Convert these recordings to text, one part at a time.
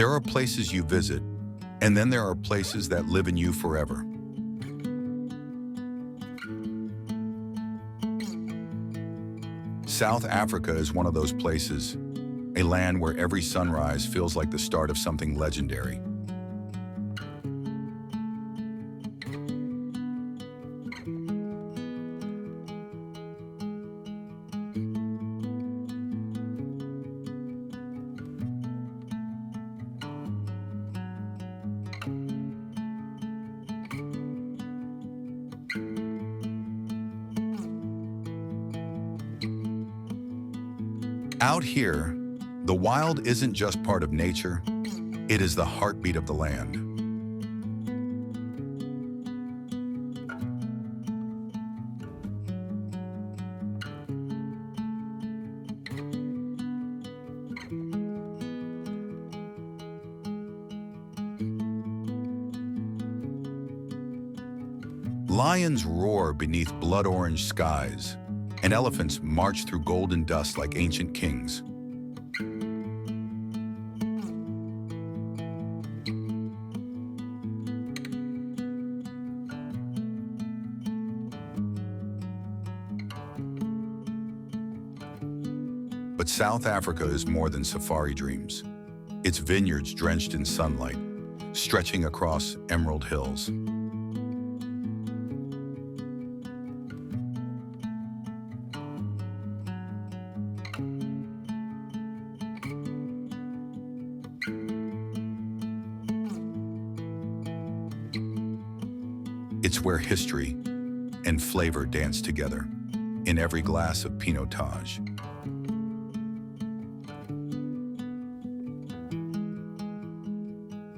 There are places you visit, and then there are places that live in you forever. South Africa is one of those places, a land where every sunrise feels like the start of something legendary. Out here, the wild isn't just part of nature, it is the heartbeat of the land. Lions roar beneath blood-orange skies, and elephants march through golden dust like ancient kings. But South Africa is more than safari dreams. It's vineyards drenched in sunlight, stretching across emerald hills. It's where history and flavor dance together in every glass of Pinotage.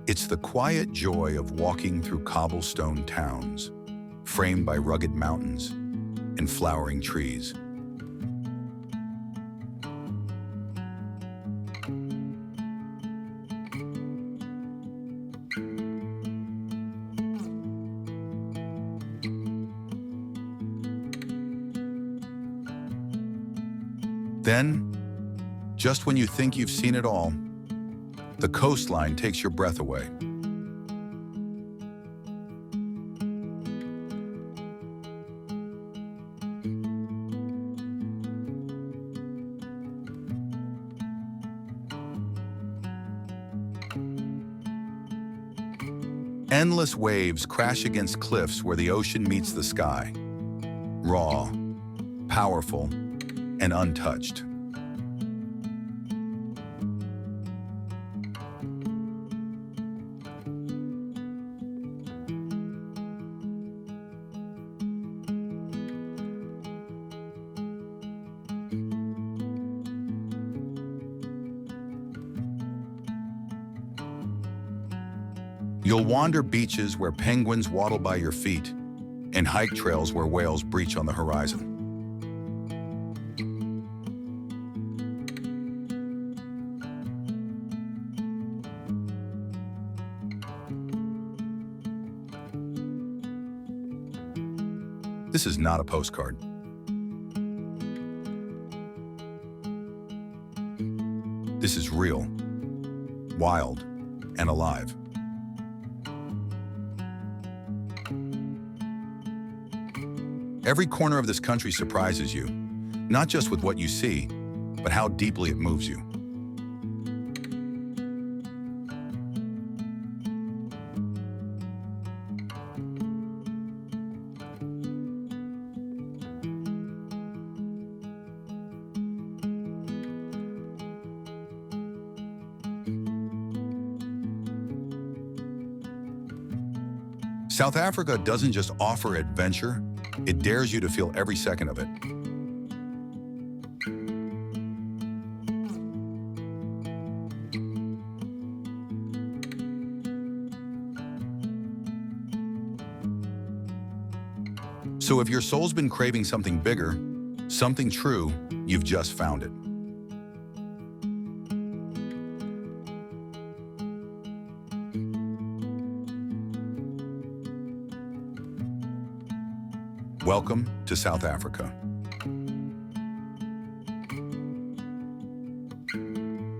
It's the quiet joy of walking through cobblestone towns, framed by rugged mountains and flowering trees. Then, just when you think you've seen it all, the coastline takes your breath away. Endless waves crash against cliffs where the ocean meets the sky, raw, powerful, and untouched. You'll wander beaches where penguins waddle by your feet and hike trails where whales breach on the horizon. This is not a postcard. This is real, wild, and alive. Every corner of this country surprises you, not just with what you see, but how deeply it moves you. South Africa doesn't just offer adventure, it dares you to feel every second of it. So if your soul's been craving something bigger, something true, you've just found it. Welcome to South Africa.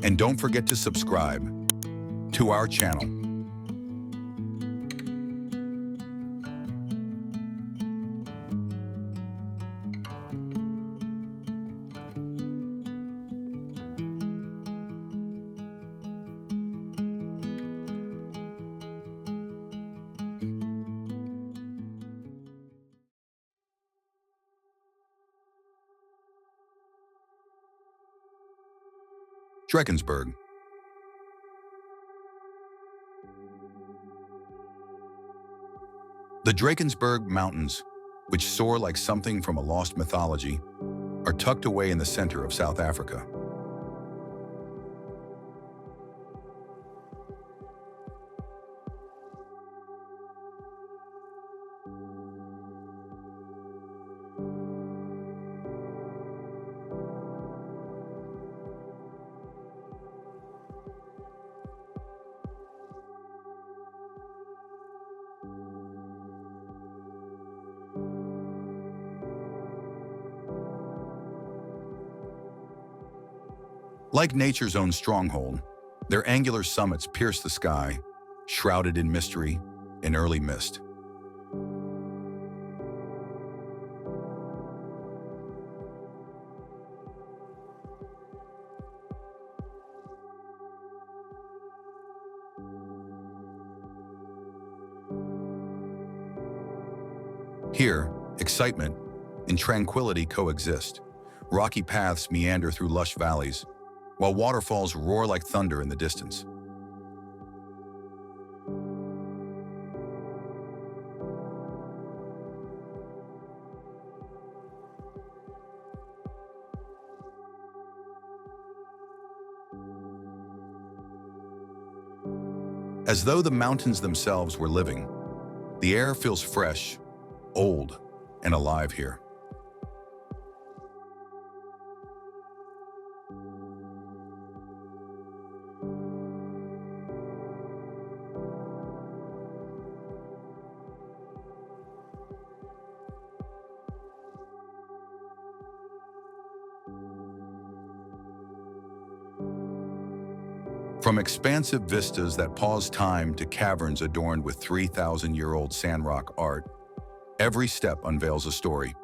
And don't forget to subscribe. to our channel. Drakensburg. The Drakensburg Mountains, which soar like something from a lost mythology, are tucked away in the center of South Africa. Like nature's own stronghold, their angular summits pierce the sky, shrouded in mystery and early mist. Here, excitement and tranquility coexist. Rocky paths meander through lush valleys, while waterfalls roar like thunder in the distance. As though the mountains themselves were living, the air feels fresh, old, and alive here. From expansive vistas that pause time to caverns adorned with 3,000-year-old sandrock art, every step unveils a story.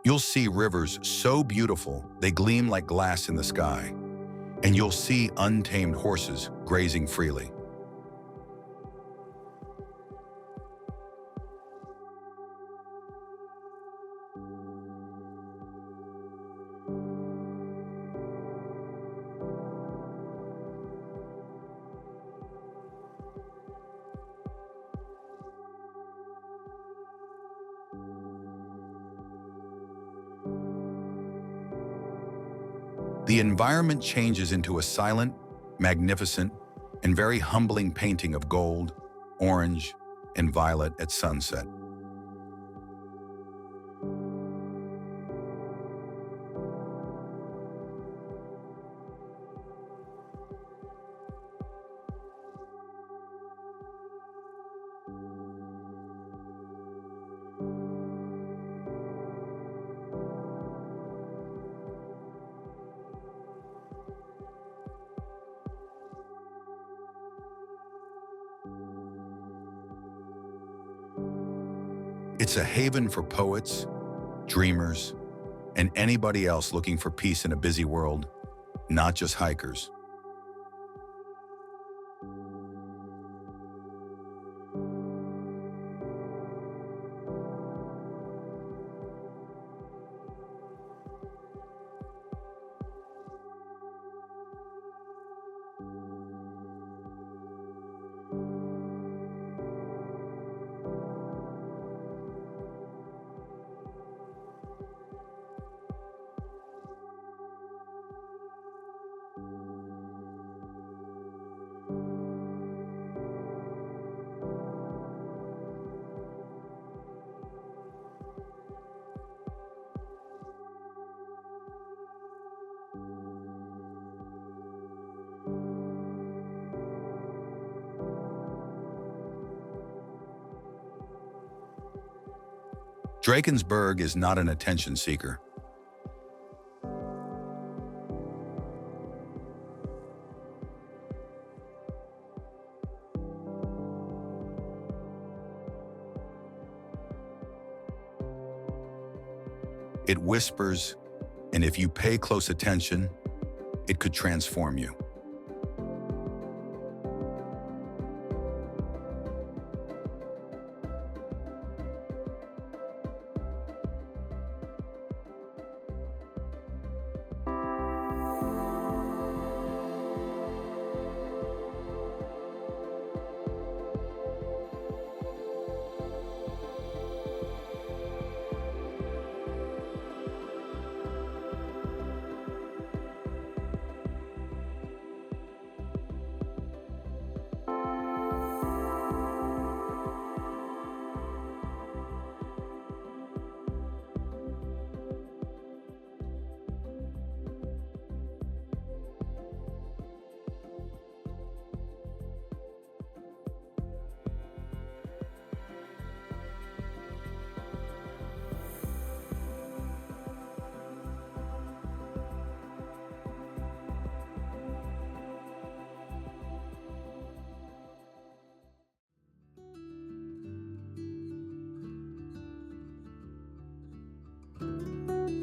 You'll see rivers so beautiful they gleam like glass in the sky, and you'll see untamed horses grazing freely. The environment changes into a silent, magnificent, and very humbling painting of gold, orange, and violet at sunset. It's a haven for poets, dreamers, and anybody else looking for peace in a busy world, not just hikers. Drakensburg is not an attention seeker. It whispers, and if you pay close attention, it could transform you.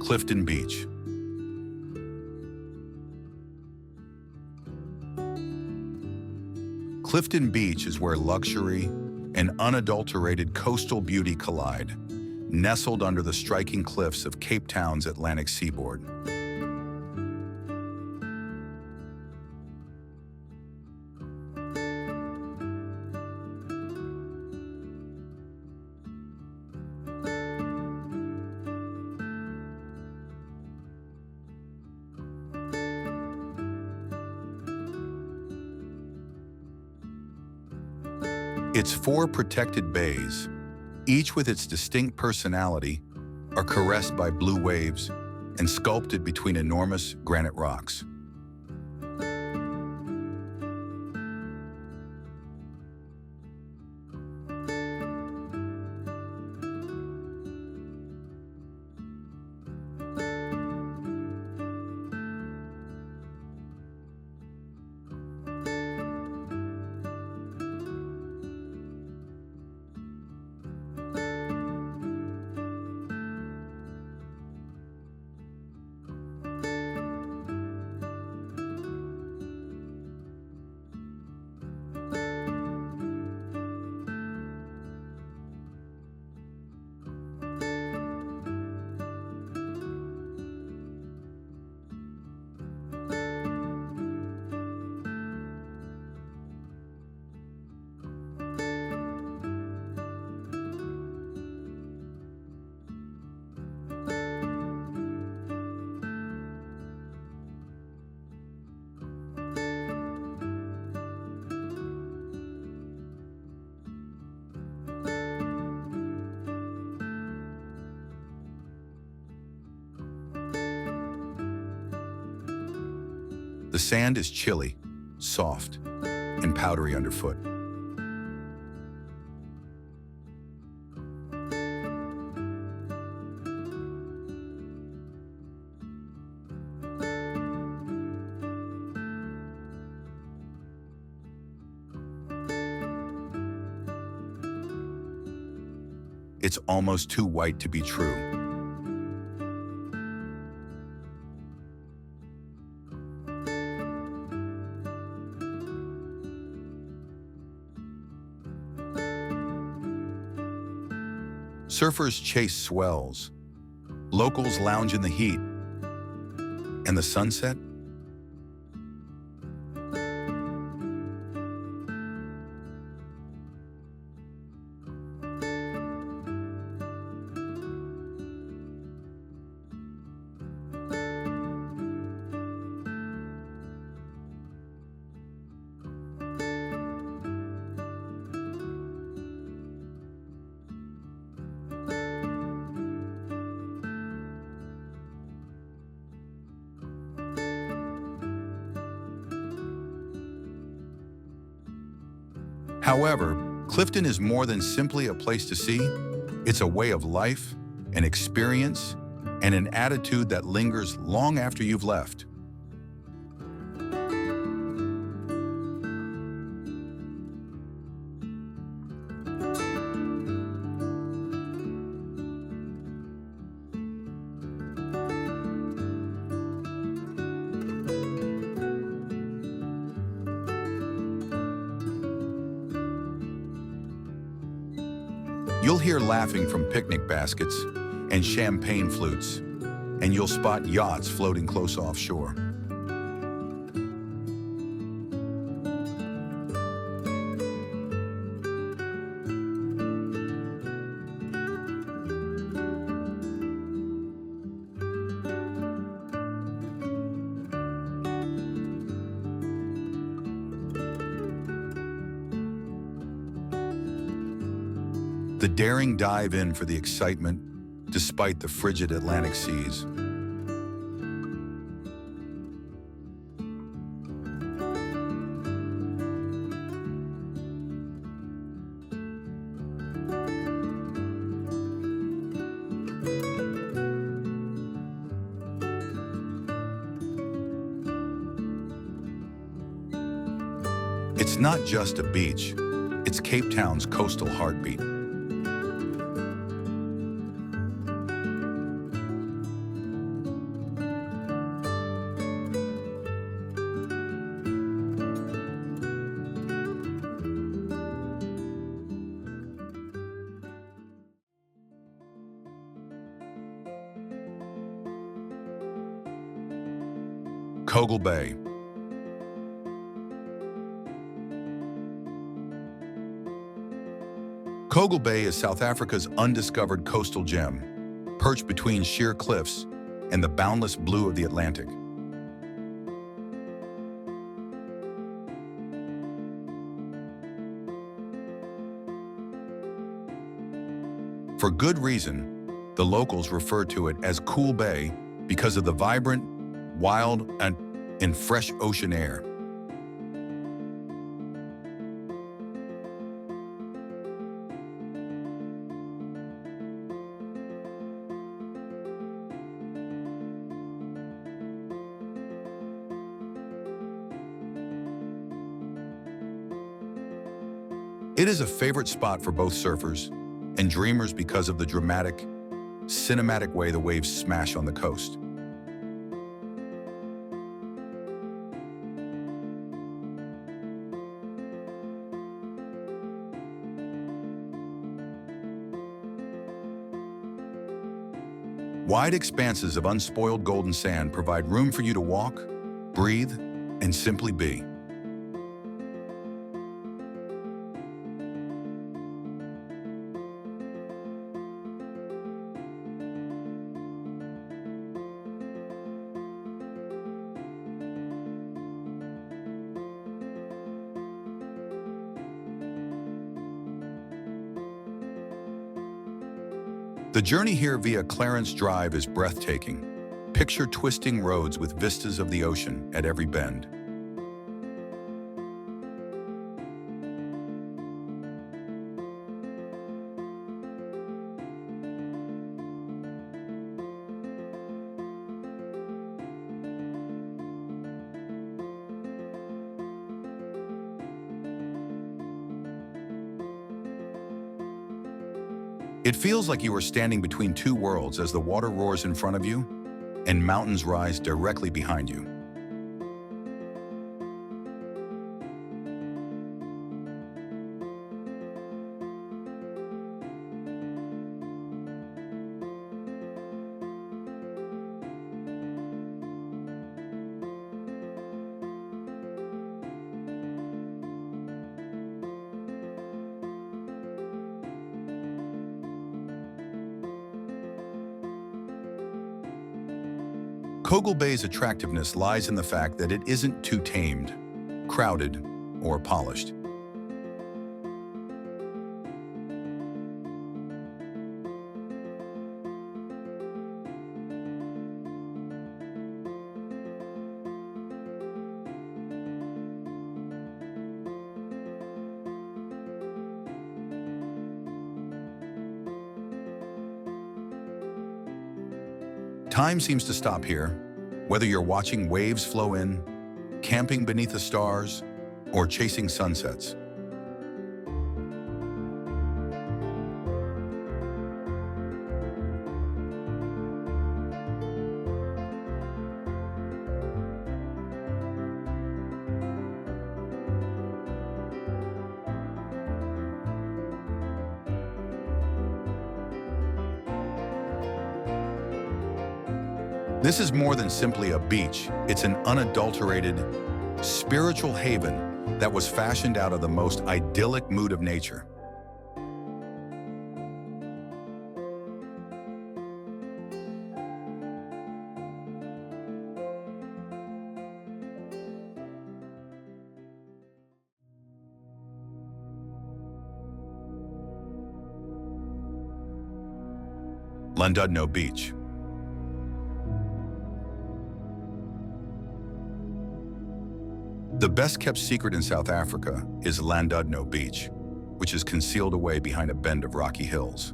Clifton Beach. Clifton Beach is where luxury and unadulterated coastal beauty collide, nestled under the striking cliffs of Cape Town's Atlantic seaboard. Its 4 protected bays, each with its distinct personality, are caressed by blue waves and sculpted between enormous granite rocks. The sand is chilly, soft, and powdery underfoot. It's almost too white to be true. Surfers chase swells, locals lounge in the heat, and the sunset? However, Clifton is more than simply a place to see. It's a way of life an experience, and an attitude that lingers long after you've left. You'll hear laughing from picnic baskets and champagne flutes, and you'll spot yachts floating close offshore. The daring dive in for the excitement, despite the frigid Atlantic seas. It's not just a beach, it's Cape Town's coastal heartbeat. Kogal Bay. Kogal Bay is South Africa's undiscovered coastal gem, perched between sheer cliffs and the boundless blue of the Atlantic. For good reason, the locals refer to it as Kool Bay because of the vibrant, wild, and fresh ocean air. It is a favorite spot for both surfers and dreamers because of the dramatic, cinematic way the waves smash on the coast. Wide expanses of unspoiled golden sand provide room for you to walk, breathe, and simply be. The journey here via Clarence Drive is breathtaking. Picture twisting roads with vistas of the ocean at every bend. It feels like you are standing between two worlds as the water roars in front of you and mountains rise directly behind you. Kogal Bay's attractiveness lies in the fact that it isn't too tamed, crowded, or polished. Time seems to stop here, whether you're watching waves flow in, camping beneath the stars, or chasing sunsets. This is more than simply a beach. It's an unadulterated, spiritual haven that was fashioned out of the most idyllic mood of nature. Landno Beach. The best-kept secret in South Africa is Landno Beach, which is concealed away behind a bend of rocky hills.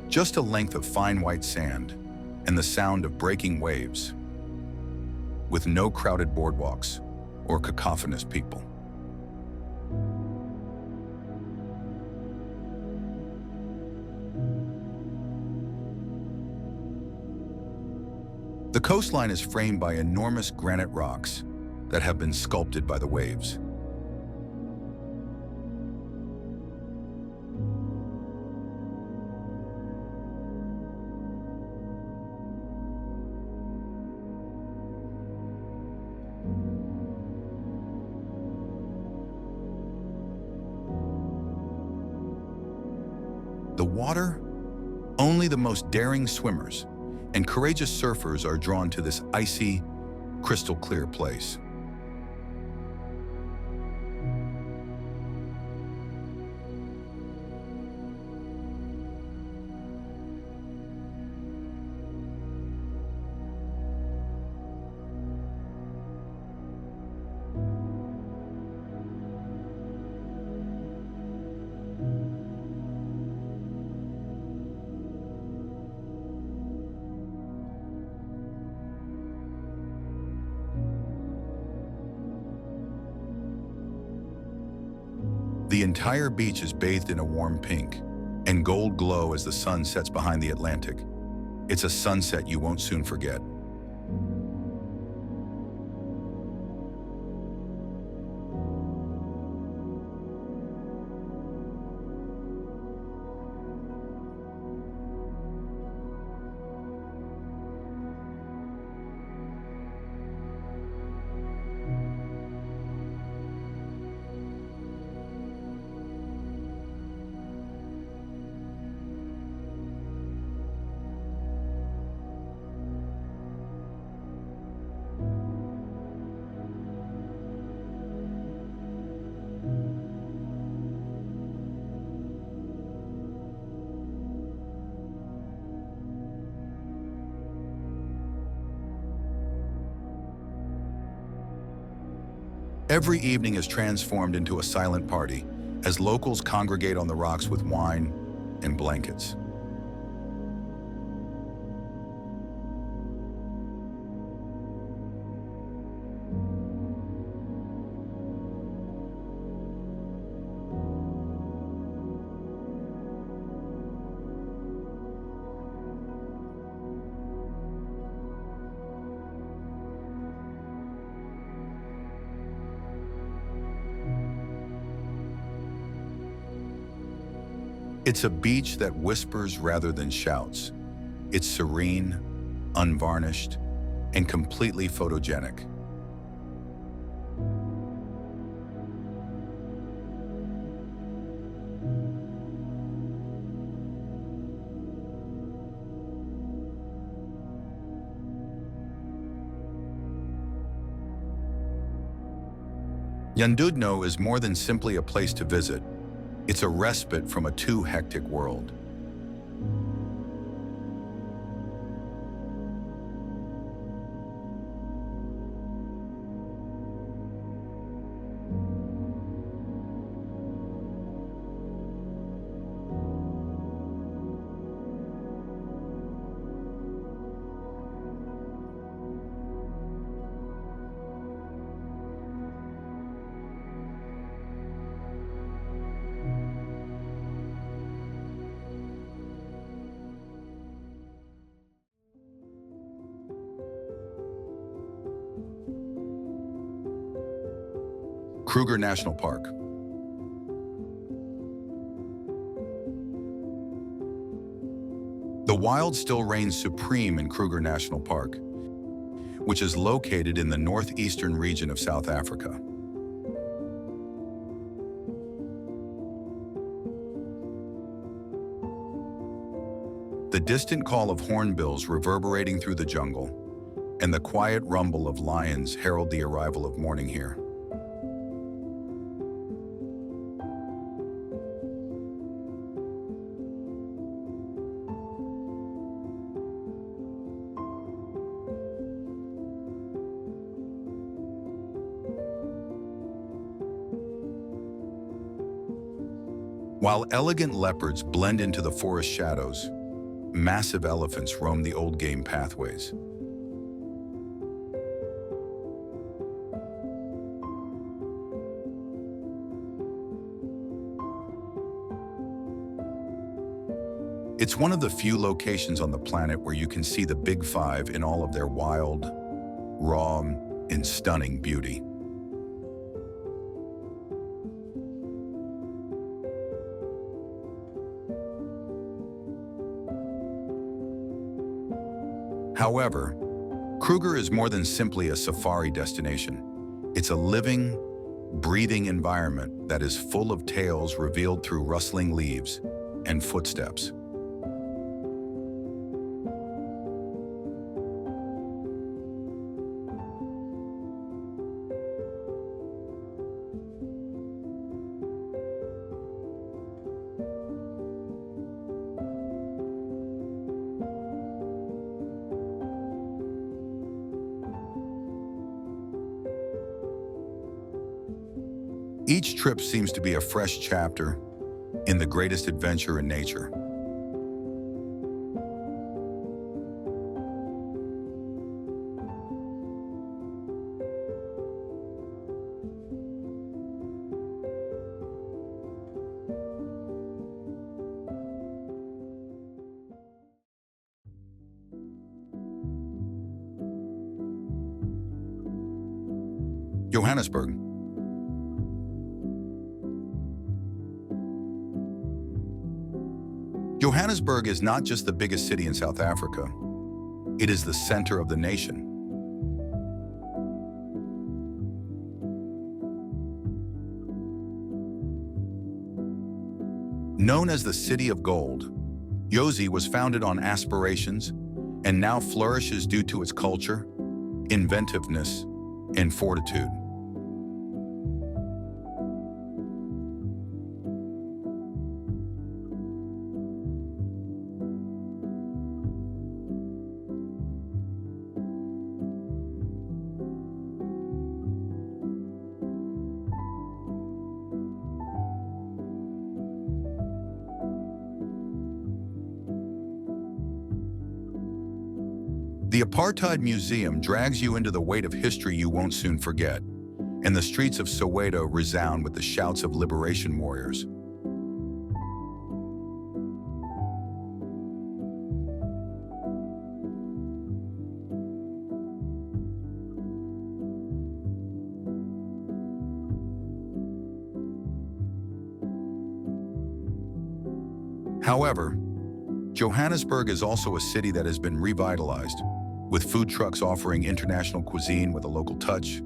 Just a length of fine white sand and the sound of breaking waves, with no crowded boardwalks or cacophonous people. The coastline is framed by enormous granite rocks that have been sculpted by the waves. The water, only the most daring swimmers and courageous surfers are drawn to this icy, crystal clear place. The entire beach is bathed in a warm pink and gold glow as the sun sets behind the Atlantic. It's a sunset you won't soon forget. Every evening is transformed into a silent party as locals congregate on the rocks with wine and blankets. It's a beach that whispers rather than shouts. It's serene, unvarnished, and completely photogenic. Llandudno is more than simply a place to visit. It's a respite from a too hectic world. Kruger National Park. The wild still reigns supreme in Kruger National Park, which is located in the northeastern region of South Africa. The distant call of hornbills reverberating through the jungle, and the quiet rumble of lions herald the arrival of morning here. While elegant leopards blend into the forest shadows, massive elephants roam the old game pathways. It's one of the few locations on the planet where you can see the Big Five in all of their wild, raw, and stunning beauty. However, Kruger is more than simply a safari destination. It's a living, breathing environment that is full of tales revealed through rustling leaves and footsteps. Each trip seems to be a fresh chapter in the greatest adventure in nature. Johannesburg. Johannesburg is not just the biggest city in South Africa, it is the center of the nation. Known as the City of Gold, Jozi was founded on aspirations and now flourishes due to its culture, inventiveness, and fortitude. The Apartheid Museum drags you into the weight of history you won't soon forget, and the streets of Soweto resound with the shouts of liberation warriors. However, Johannesburg is also a city that has been revitalized, with food trucks offering international cuisine with a local touch,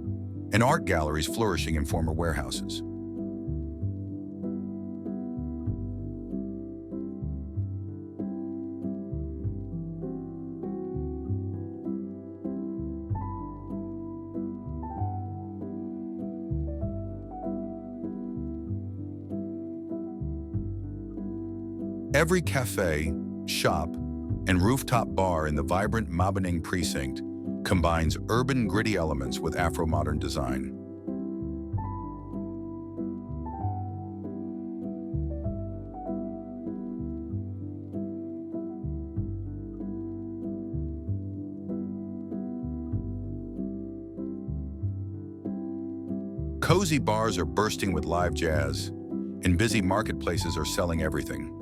and art galleries flourishing in former warehouses. Every cafe, shop, and rooftop bar in the vibrant Mabeneng precinct combines urban gritty elements with Afro-modern design. Cozy bars are bursting with live jazz, and busy marketplaces are selling everything,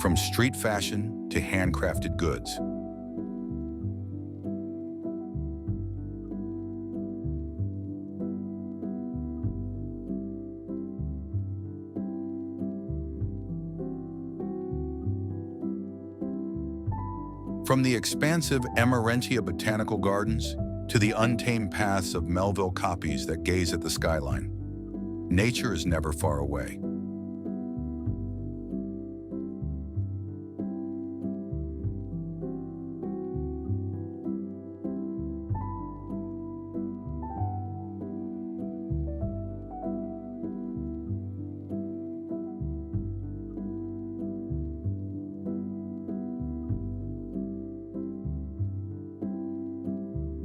from street fashion to handcrafted goods. From the expansive Emerentia Botanical Gardens to the untamed paths of Melville Koppies that gaze at the skyline, nature is never far away.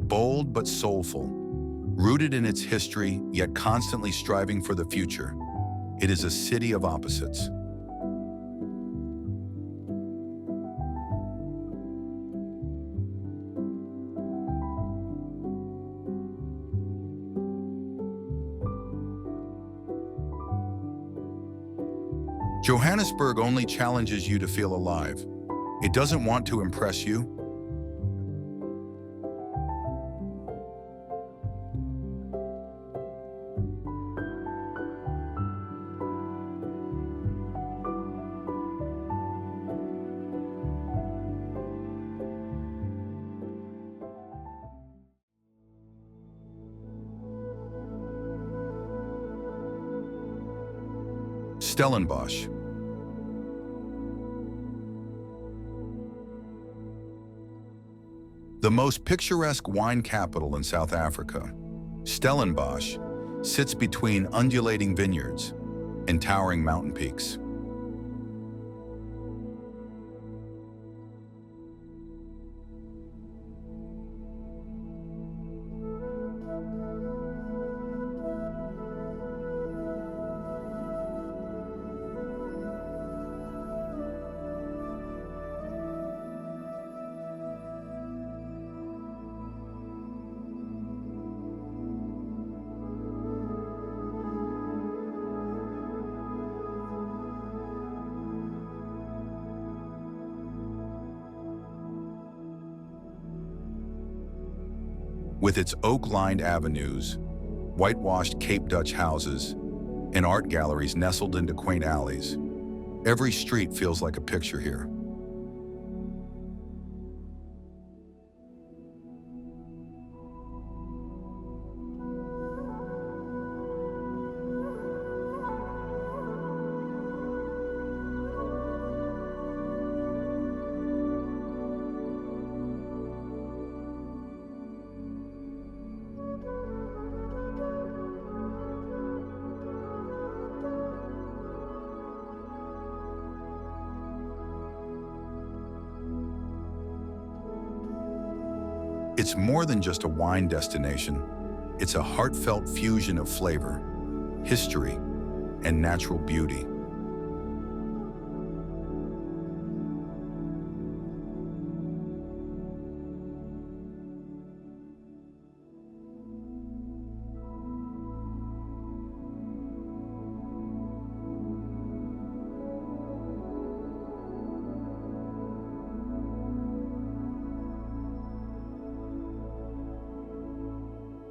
Bold but soulful, rooted in its history yet constantly striving for the future, it is a city of opposites. Johannesburg only challenges you to feel alive. It doesn't want to impress you. Stellenbos. The most picturesque wine capital in South Africa, Stellenbosch sits between undulating vineyards and towering mountain peaks. With its oak-lined avenues, whitewashed Cape Dutch houses, and art galleries nestled into quaint alleys, every street feels like a picture here. It's more than just a wine destination. It's a heartfelt fusion of flavor, history, and natural beauty.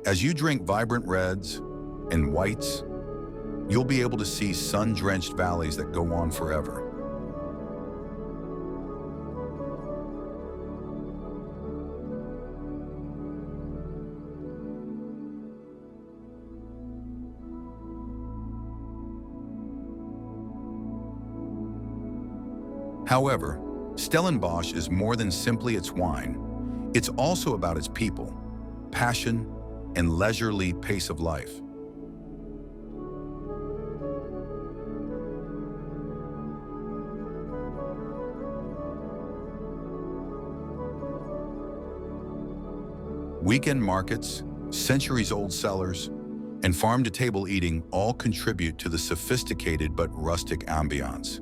As you drink vibrant reds and whites, you'll be able to see sun-drenched valleys that go on forever. However, Stellenbosch is more than simply its wine. It's also about its people, passion, and leisurely pace of life. Weekend markets, centuries-old cellars, and farm-to-table eating all contribute to the sophisticated but rustic ambiance.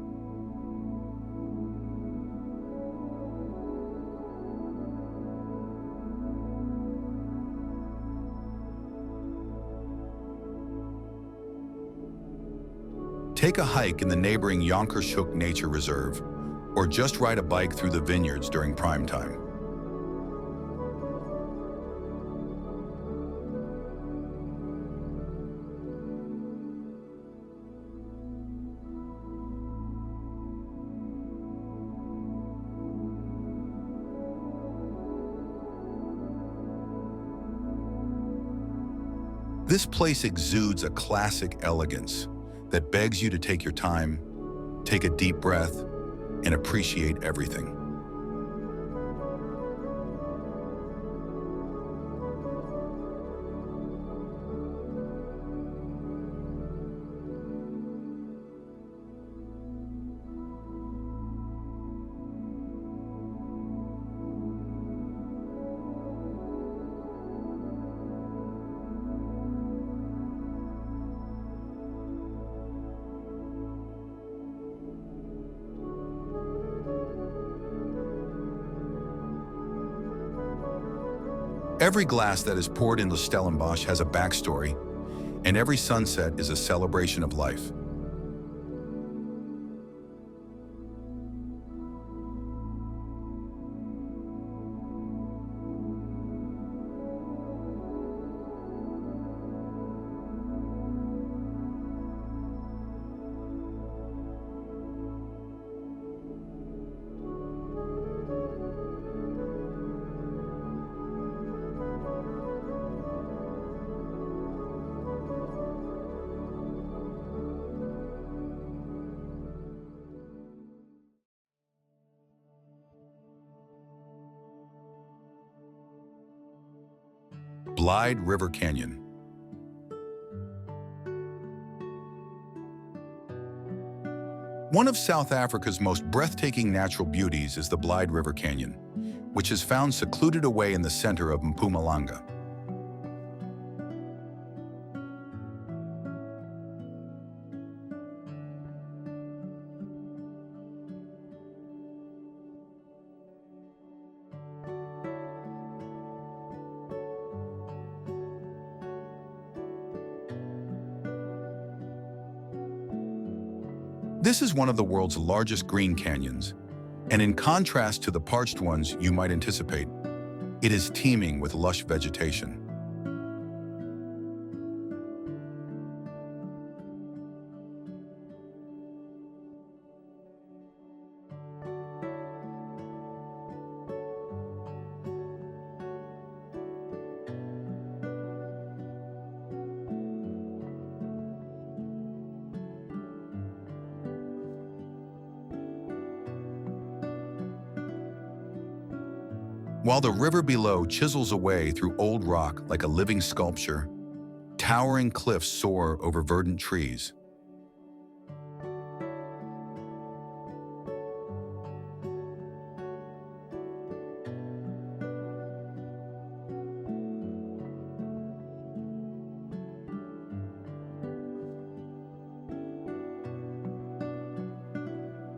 Take a hike in the neighboring Jonkershoek Nature Reserve, or just ride a bike through the vineyards during prime time. This place exudes a classic elegance that begs you to take your time, take a deep breath, and appreciate everything. Every glass that is poured into Stellenbos has a backstory, and every sunset is a celebration of life. Blide River Canyon. One of South Africa's most breathtaking natural beauties is the Blide River Canyon, which is found secluded away in the center of Mpumalanga. This is one of the world's largest green canyons, and in contrast to the parched ones you might anticipate, it is teeming with lush vegetation. While the river below chisels away through old rock like a living sculpture, towering cliffs soar over verdant trees.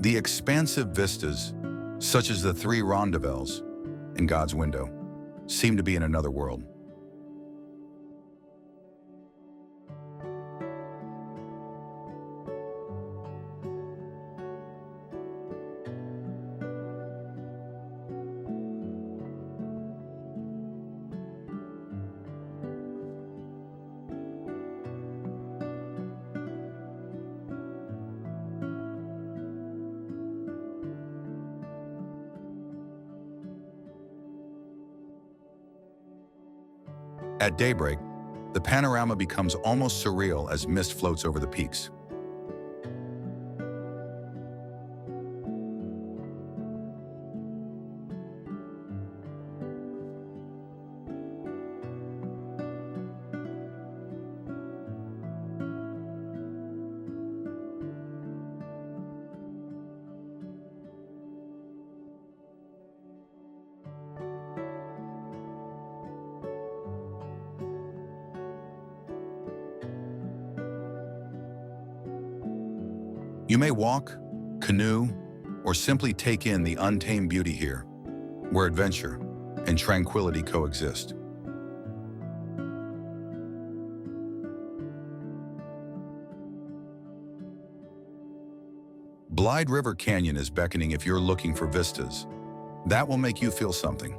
The expansive vistas, such as the three rondavells in God's window, seem to be in another world. At daybreak, the panorama becomes almost surreal as mist floats over the peaks. You may walk, canoe, or simply take in the untamed beauty here, where adventure and tranquility coexist. Blide River Canyon is beckoning if you're looking for vistas. That will make you feel something.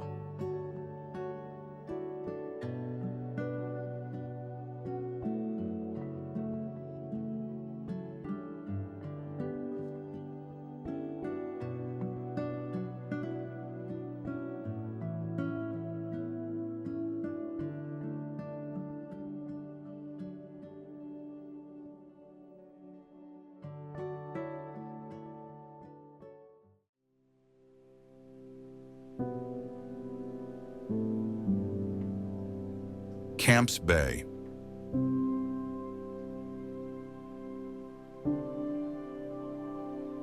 Camps Bay.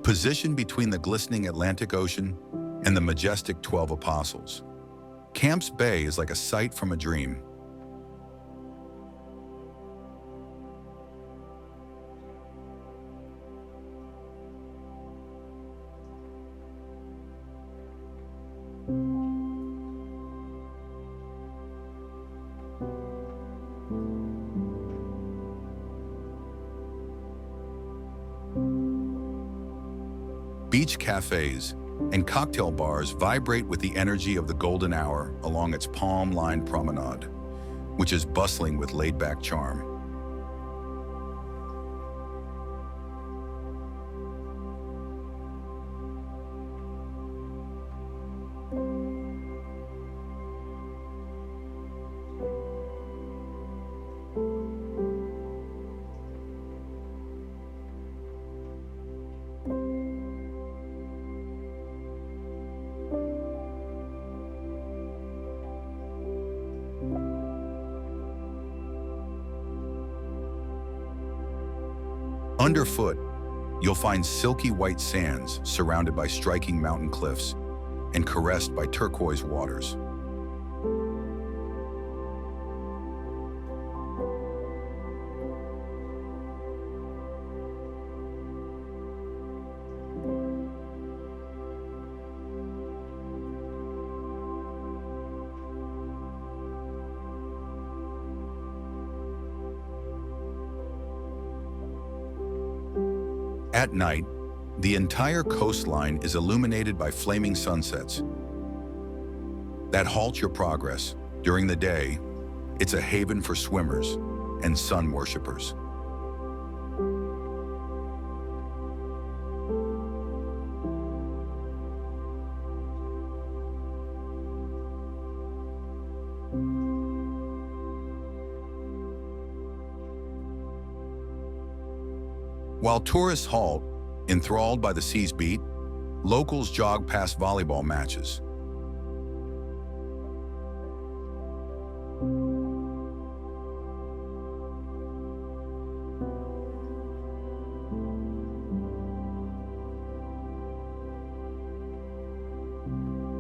Positioned between the glistening Atlantic Ocean and the majestic 12 Apostles, Camps Bay is like a sight from a dream. Beach cafes and cocktail bars vibrate with the energy of the golden hour along its palm-lined promenade, which is bustling with laid-back charm. Underfoot, you'll find silky white sands surrounded by striking mountain cliffs and caressed by turquoise waters. At night, the entire coastline is illuminated by flaming sunsets that halt your progress. During the day, it's a haven for swimmers and sun worshippers. While tourists halt, enthralled by the sea's beat, locals jog past volleyball matches.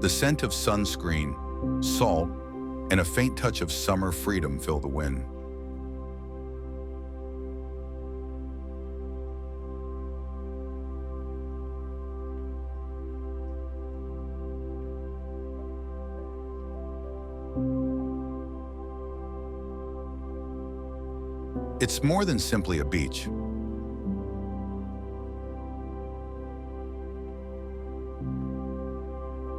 The scent of sunscreen, salt, and a faint touch of summer freedom fill the wind. It's more than simply a beach.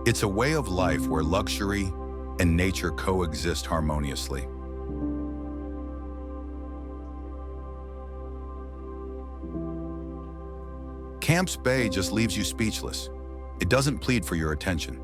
It's a way of life where luxury and nature coexist harmoniously. Camps Bay just leaves you speechless. It doesn't plead for your attention.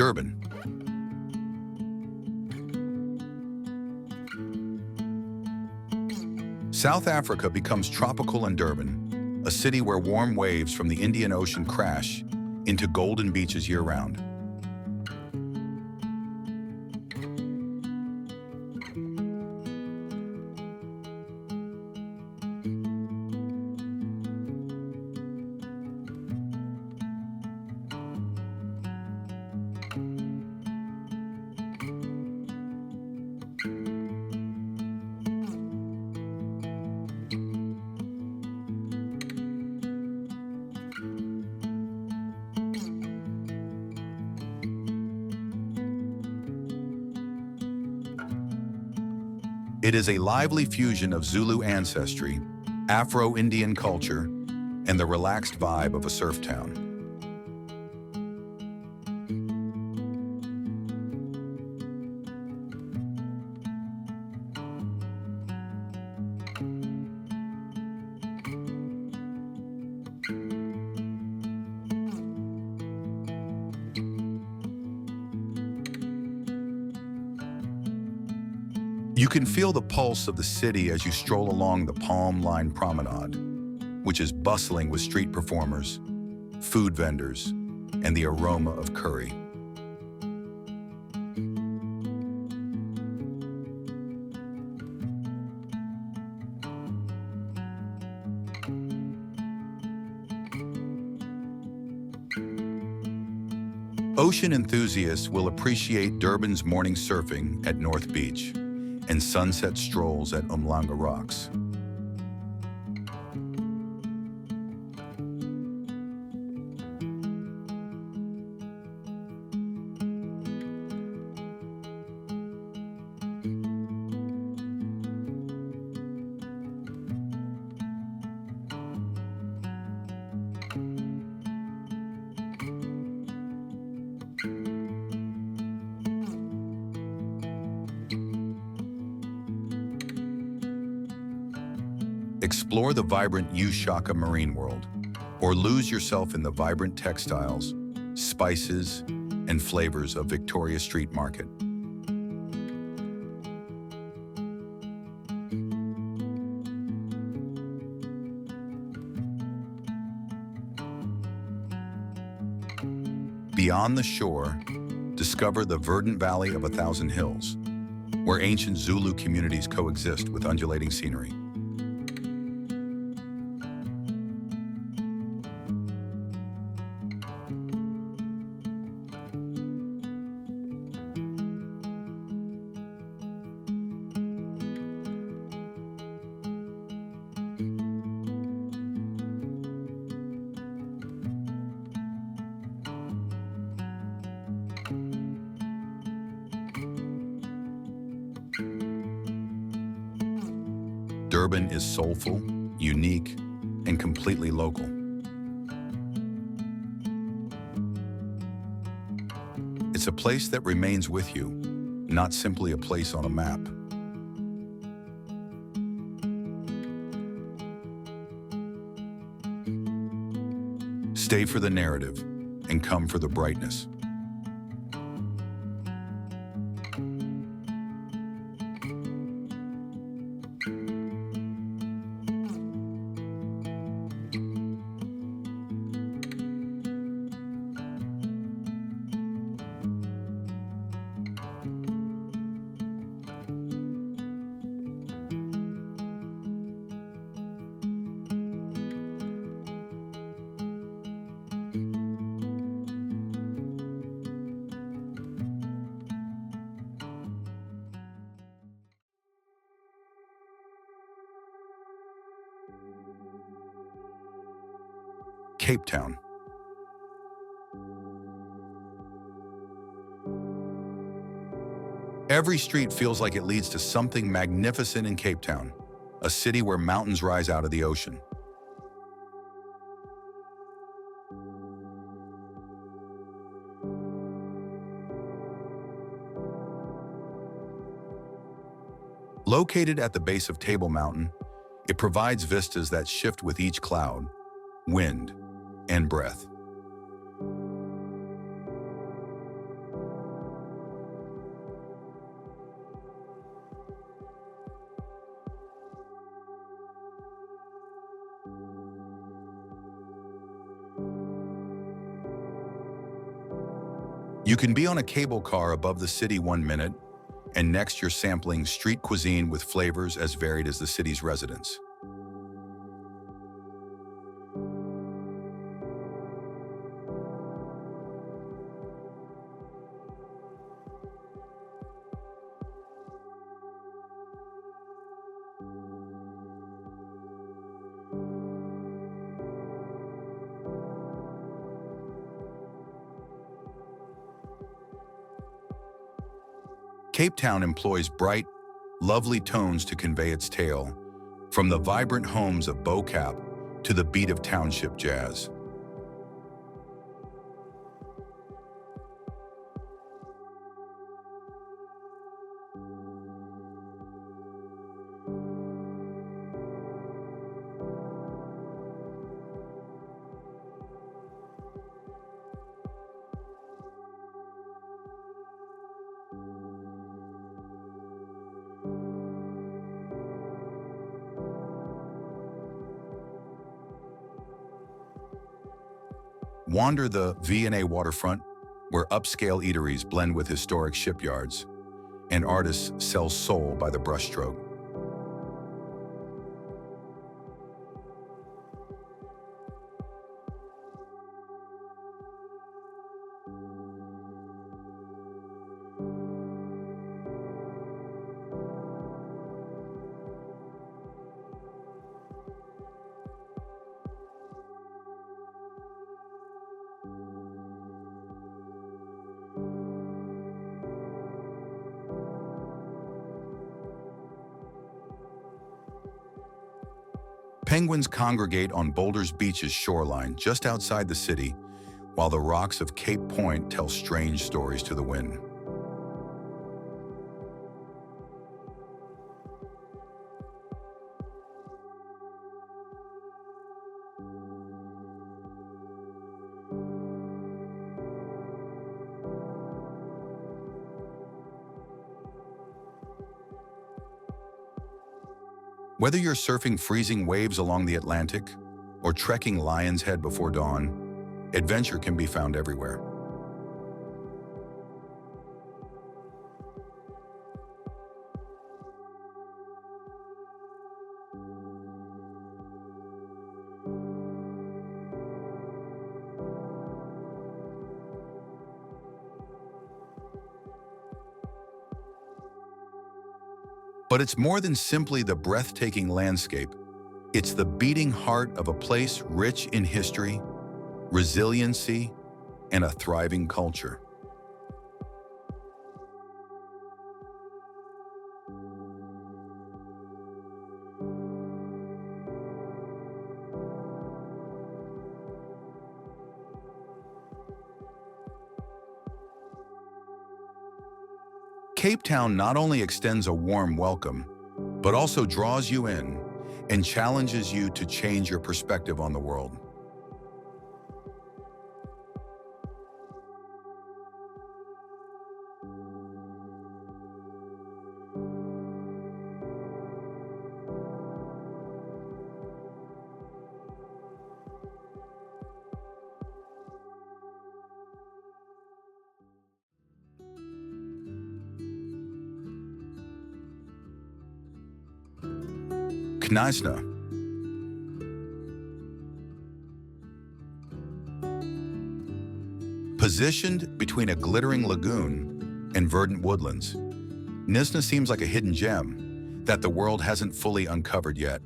Durban. South Africa becomes tropical in Durban, a city where warm waves from the Indian Ocean crash into golden beaches year-round. It is a lively fusion of Zulu ancestry, Afro-Indian culture, and the relaxed vibe of a surf town. You can feel the pulse of the city as you stroll along the palm-lined promenade, which is bustling with street performers, food vendors, and the aroma of curry. Ocean enthusiasts will appreciate Durban's morning surfing at North Beach and sunset strolls at Umhlanga Rocks. Explore the vibrant Ushaka marine world, or lose yourself in the vibrant textiles, spices, and flavors of Victoria Street Market. Beyond the shore, discover the verdant valley of 1,000 hills, where ancient Zulu communities coexist with undulating scenery. Durban is soulful, unique, and completely local. It's a place that remains with you, not simply a place on a map. Stay for the narrative and come for the brightness. Cape Town. Every street feels like it leads to something magnificent in Cape Town, a city where mountains rise out of the ocean. Located at the base of Table Mountain, it provides vistas that shift with each cloud, wind, and breath. You can be on a cable car above the city 1 minute, and next you're sampling street cuisine with flavors as varied as the city's residents. Cape Town employs bright, lovely tones to convey its tale, from the vibrant homes of Bo-Cap to the beat of township jazz. Wander the V&A waterfront, where upscale eateries blend with historic shipyards, and artists sell soul by the brushstroke. Penguins congregate on Boulder's Beach's shoreline just outside the city, while the rocks of Cape Point tell strange stories to the wind. Whether you're surfing freezing waves along the Atlantic or trekking Lion's Head before dawn, adventure can be found everywhere. But it's more than simply the breathtaking landscape. It's the beating heart of a place rich in history, resiliency, and a thriving culture. Cape Town not only extends a warm welcome, but also draws you in and challenges you to change your perspective on the world. Nisna. Positioned between a glittering lagoon and verdant woodlands, Nisna seems like a hidden gem that the world hasn't fully uncovered yet.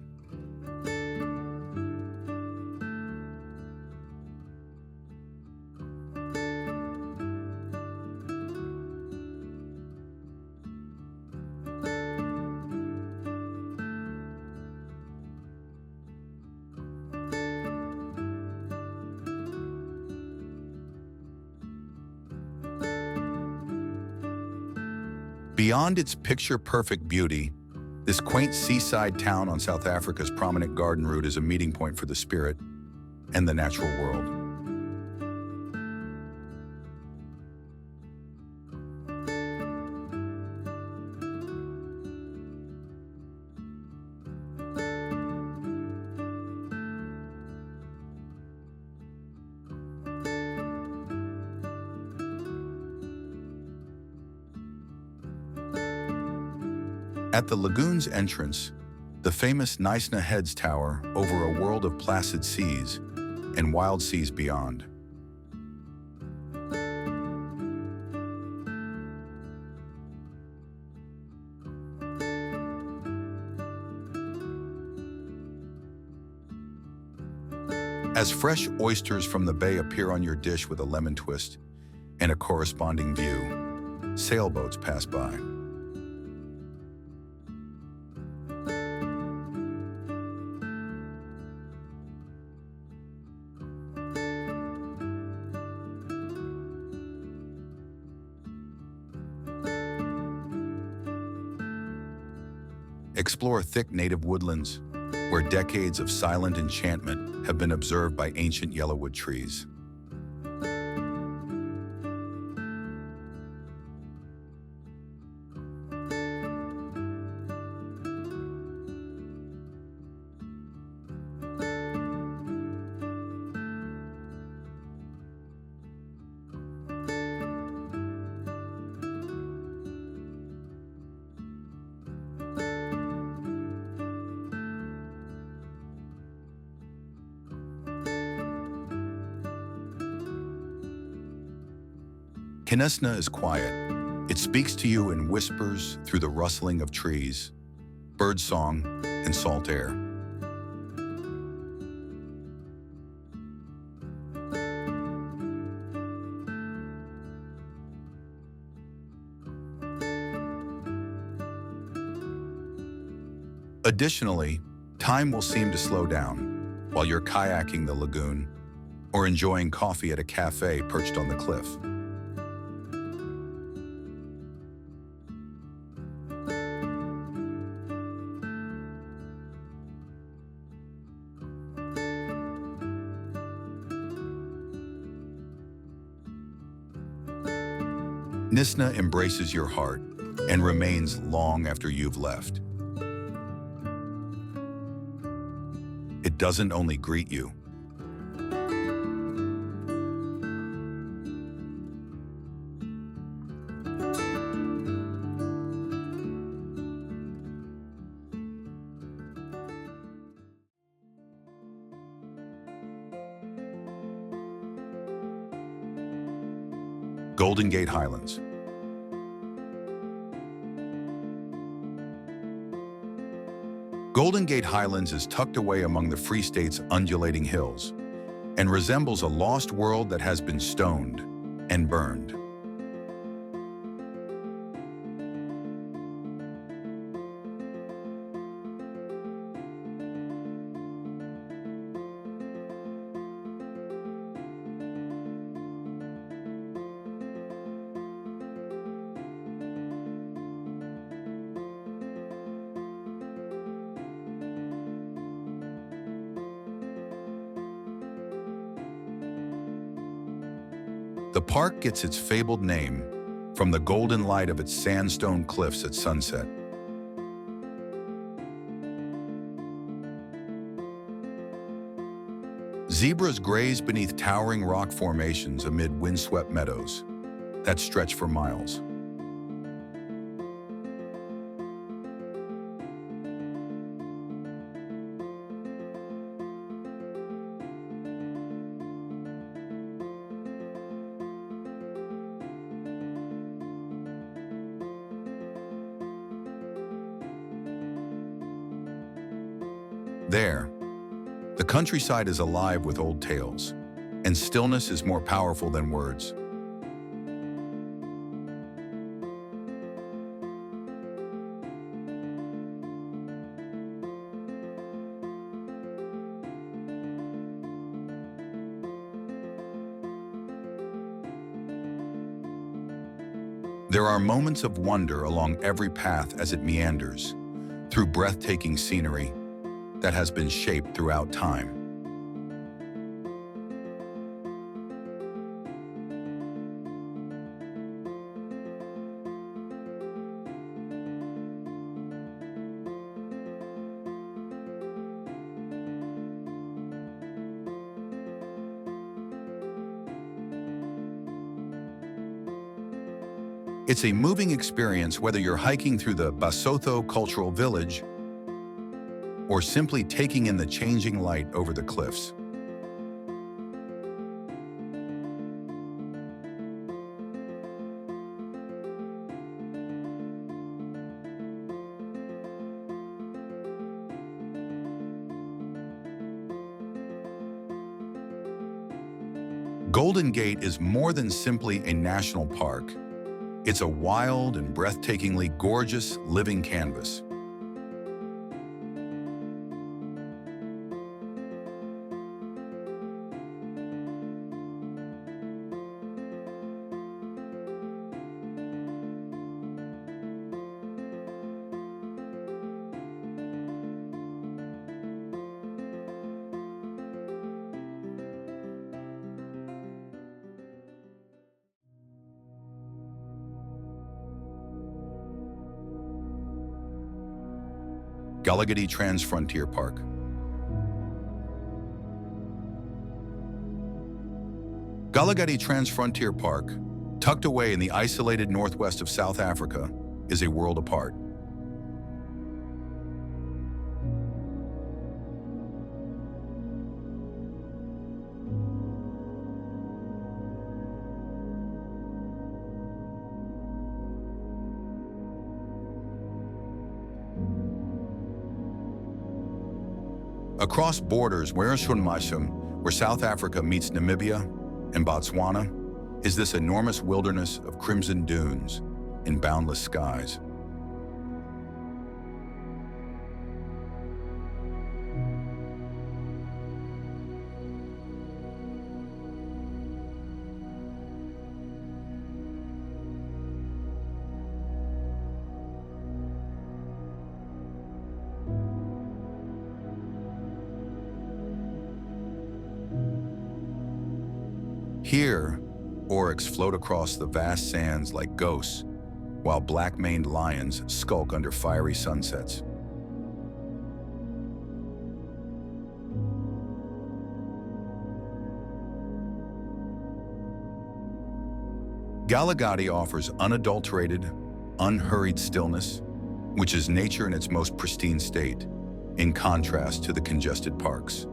Beyond its picture-perfect beauty, this quaint seaside town on South Africa's prominent garden route is a meeting point for the spirit and the natural world. At the lagoon's entrance, the famous Nisna heads tower over a world of placid seas and wild seas beyond. As fresh oysters from the bay appear on your dish with a lemon twist and a corresponding view, sailboats pass by. Explore thick native woodlands, where decades of silent enchantment have been observed by ancient yellowwood trees. Nisna is quiet. It speaks to you in whispers through the rustling of trees, bird song, and salt air. Additionally, time will seem to slow down while you're kayaking the lagoon or enjoying coffee at a cafe perched on the cliff. Nisna embraces your heart and remains long after you've left. It doesn't only greet you. Golden Gate Highlands. Golden Gate Highlands is tucked away among the Free State's undulating hills and resembles a lost world that has been stoned and burned. The park gets its fabled name from the golden light of its sandstone cliffs at sunset. Zebras graze beneath towering rock formations amid windswept meadows that stretch for miles. There, the countryside is alive with old tales, and stillness is more powerful than words. There are moments of wonder along every path as it meanders through breathtaking scenery that has been shaped throughout time. It's a moving experience whether you're hiking through the Basotho Cultural Village or simply taking in the changing light over the cliffs. Golden Gate is more than simply a national park. It's a wild and breathtakingly gorgeous living canvas. Gallagher Trans-Frontier Park. Gallagher Trans-Frontier Park, tucked away in the isolated northwest of South Africa, is a world apart. Across borders, where South Africa meets Namibia and Botswana, is this enormous wilderness of crimson dunes and boundless skies. Here, oryx float across the vast sands like ghosts, while black-maned lions skulk under fiery sunsets. Gallagher offers unadulterated, unhurried stillness, which is nature in its most pristine state, in contrast to the congested parks.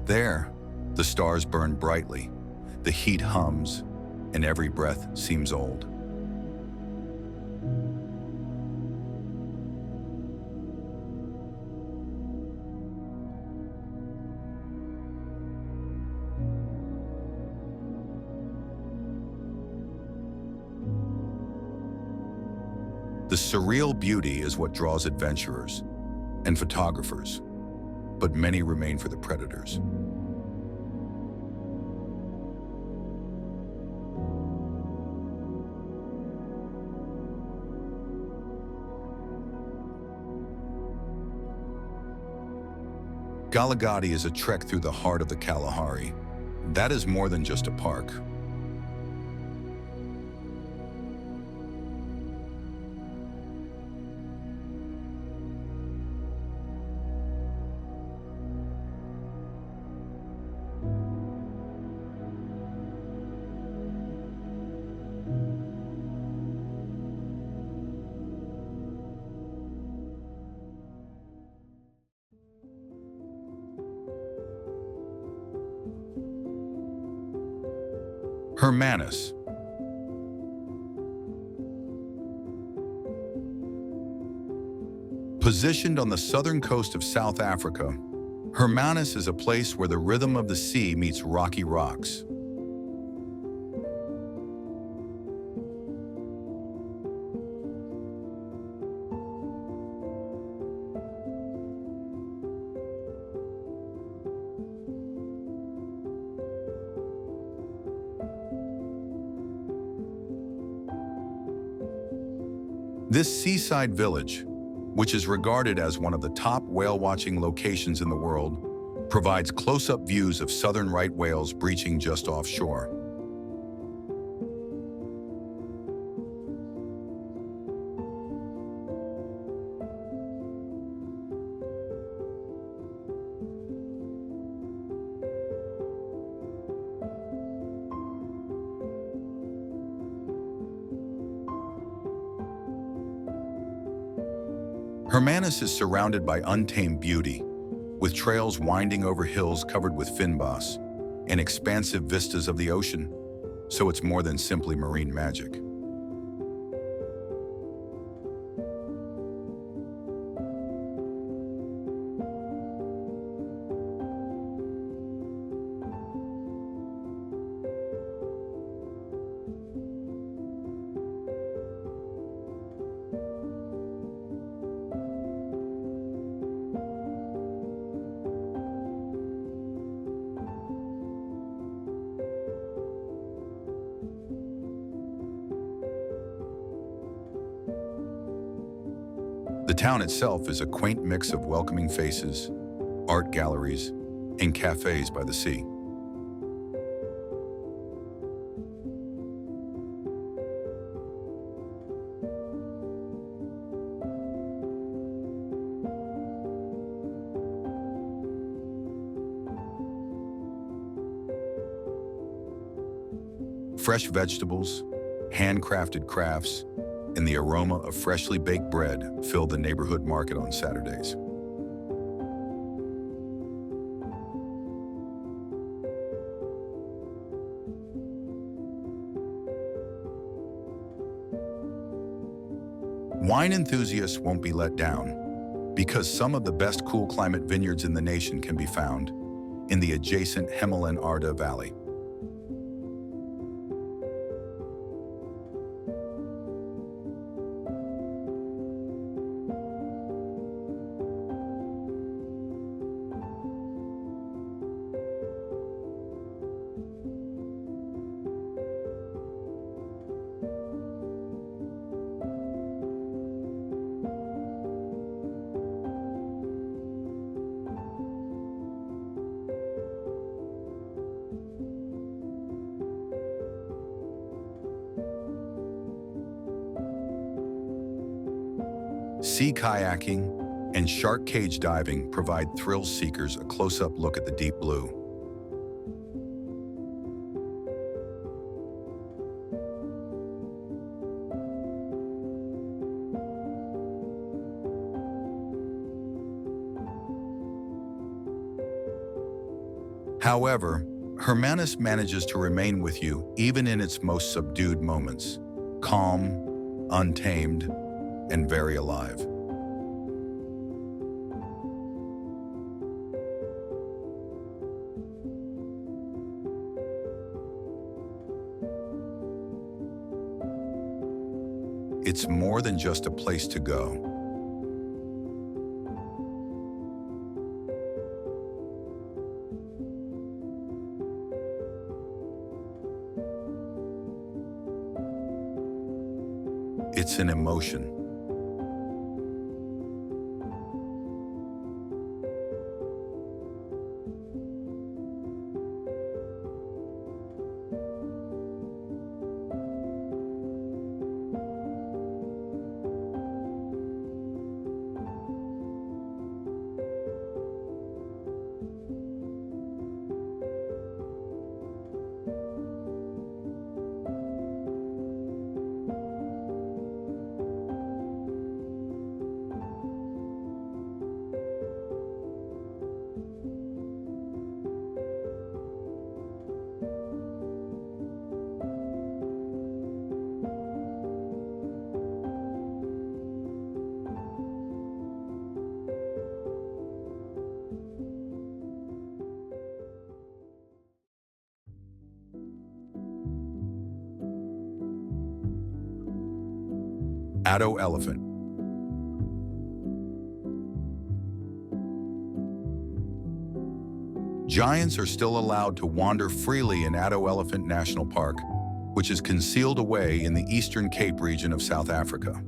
There, the stars burn brightly, the heat hums, and every breath seems old. The surreal beauty is what draws adventurers and photographers, but many remain for the predators. Gallagher is a trek through the heart of the Kalahari. That is more than just a park. Hermanus. Positioned on the southern coast of South Africa, Hermanus is a place where the rhythm of the sea meets rocky rocks. This seaside village, which is regarded as one of the top whale-watching locations in the world, provides close-up views of southern right whales breaching just offshore. Hermanus is surrounded by untamed beauty, with trails winding over hills covered with fynbos and expansive vistas of the ocean, so it's more than simply marine magic. The town itself is a quaint mix of welcoming faces, art galleries, and cafes by the sea. Fresh vegetables, handcrafted crafts, and the aroma of freshly baked bread fill the neighborhood market on Saturdays. Wine enthusiasts won't be let down, because some of the best cool climate vineyards in the nation can be found in the adjacent Hemel and Arda Valley. Sea kayaking and shark cage diving provide thrill seekers a close-up look at the deep blue. However, Hermanus manages to remain with you even in its most subdued moments, calm, untamed, and very alive. It's more than just a place to go. It's an emotion. Addo elephant. Giants are still allowed to wander freely in Addo Elephant National Park, which is concealed away in the Eastern Cape region of South Africa.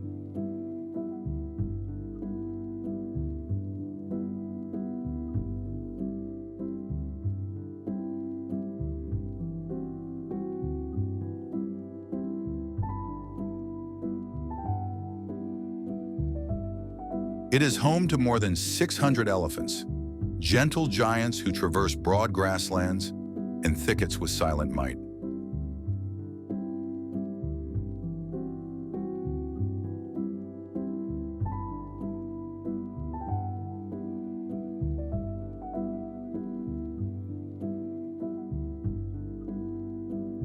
It is home to more than 600 elephants, gentle giants who traverse broad grasslands and thickets with silent might.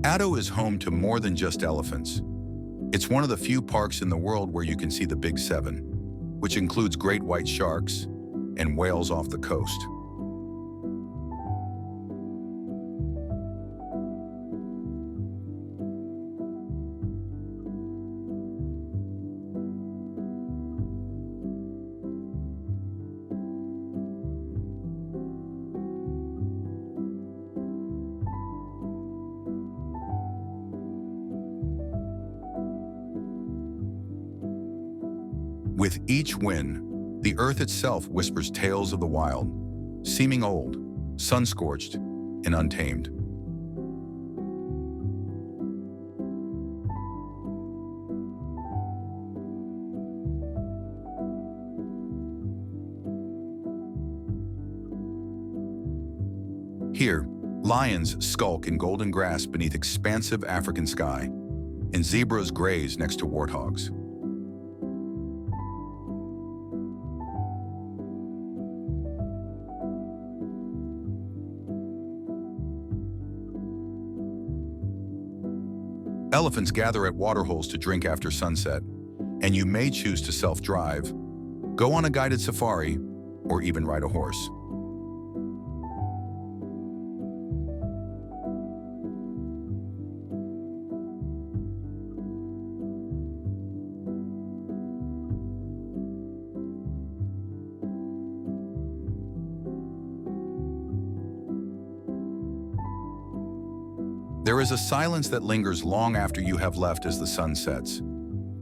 Addo is home to more than just elephants. It's one of the few parks in the world where you can see the Big Seven, which includes great white sharks and whales off the coast. With each win, the earth itself whispers tales of the wild, seeming old, sun-scorched, and untamed. Here, lions skulk in golden grass beneath expansive African sky, and zebras graze next to warthogs. Elephants gather at waterholes to drink after sunset, and you may choose to self-drive, go on a guided safari, or even ride a horse. There is a silence that lingers long after you have left as the sun sets,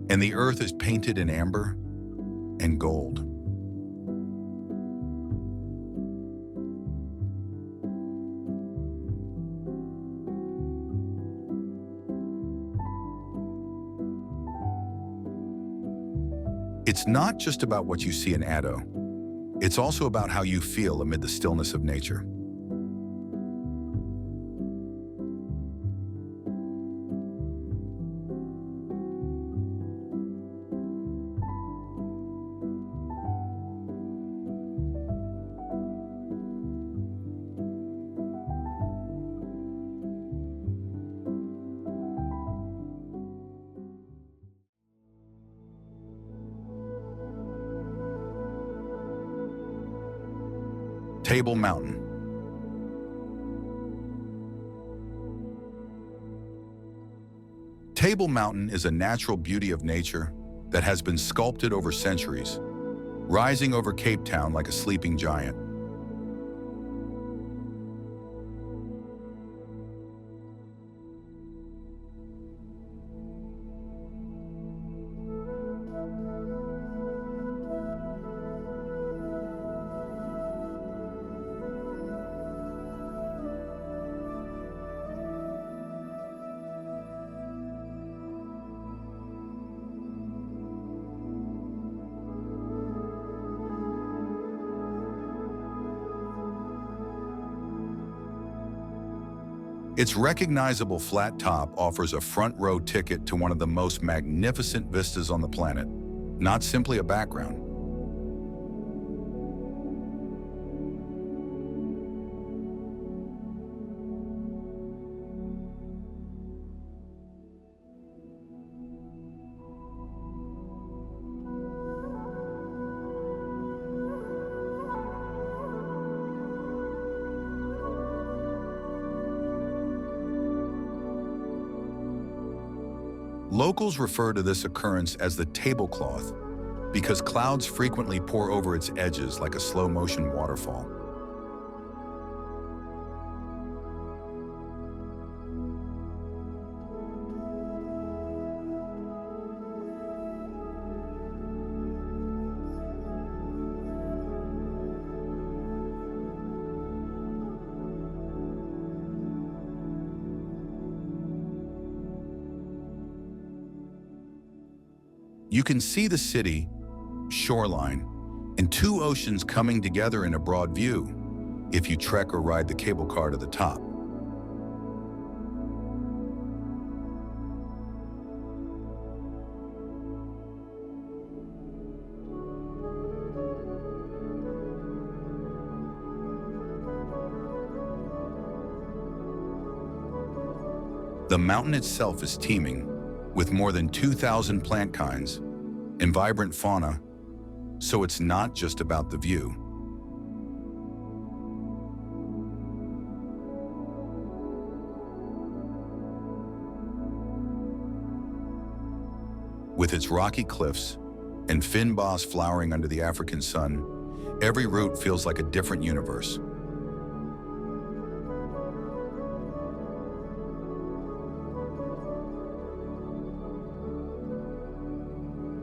and the earth is painted in amber and gold. It's not just about what you see in Addo. It's also about how you feel amid the stillness of nature. Table Mountain. Table Mountain is a natural beauty of nature that has been sculpted over centuries, rising over Cape Town like a sleeping giant. Its recognizable flat top offers a front-row ticket to one of the most magnificent vistas on the planet, not simply a background. Locals refer to this occurrence as the tablecloth because clouds frequently pour over its edges like a slow-motion waterfall. You can see the city, shoreline, and two oceans coming together in a broad view if you trek or ride the cable car to the top. The mountain itself is teeming with more than 2,000 plant kinds and vibrant fauna, so it's not just about the view. With its rocky cliffs and fynbos flowering under the African sun, every route feels like a different universe.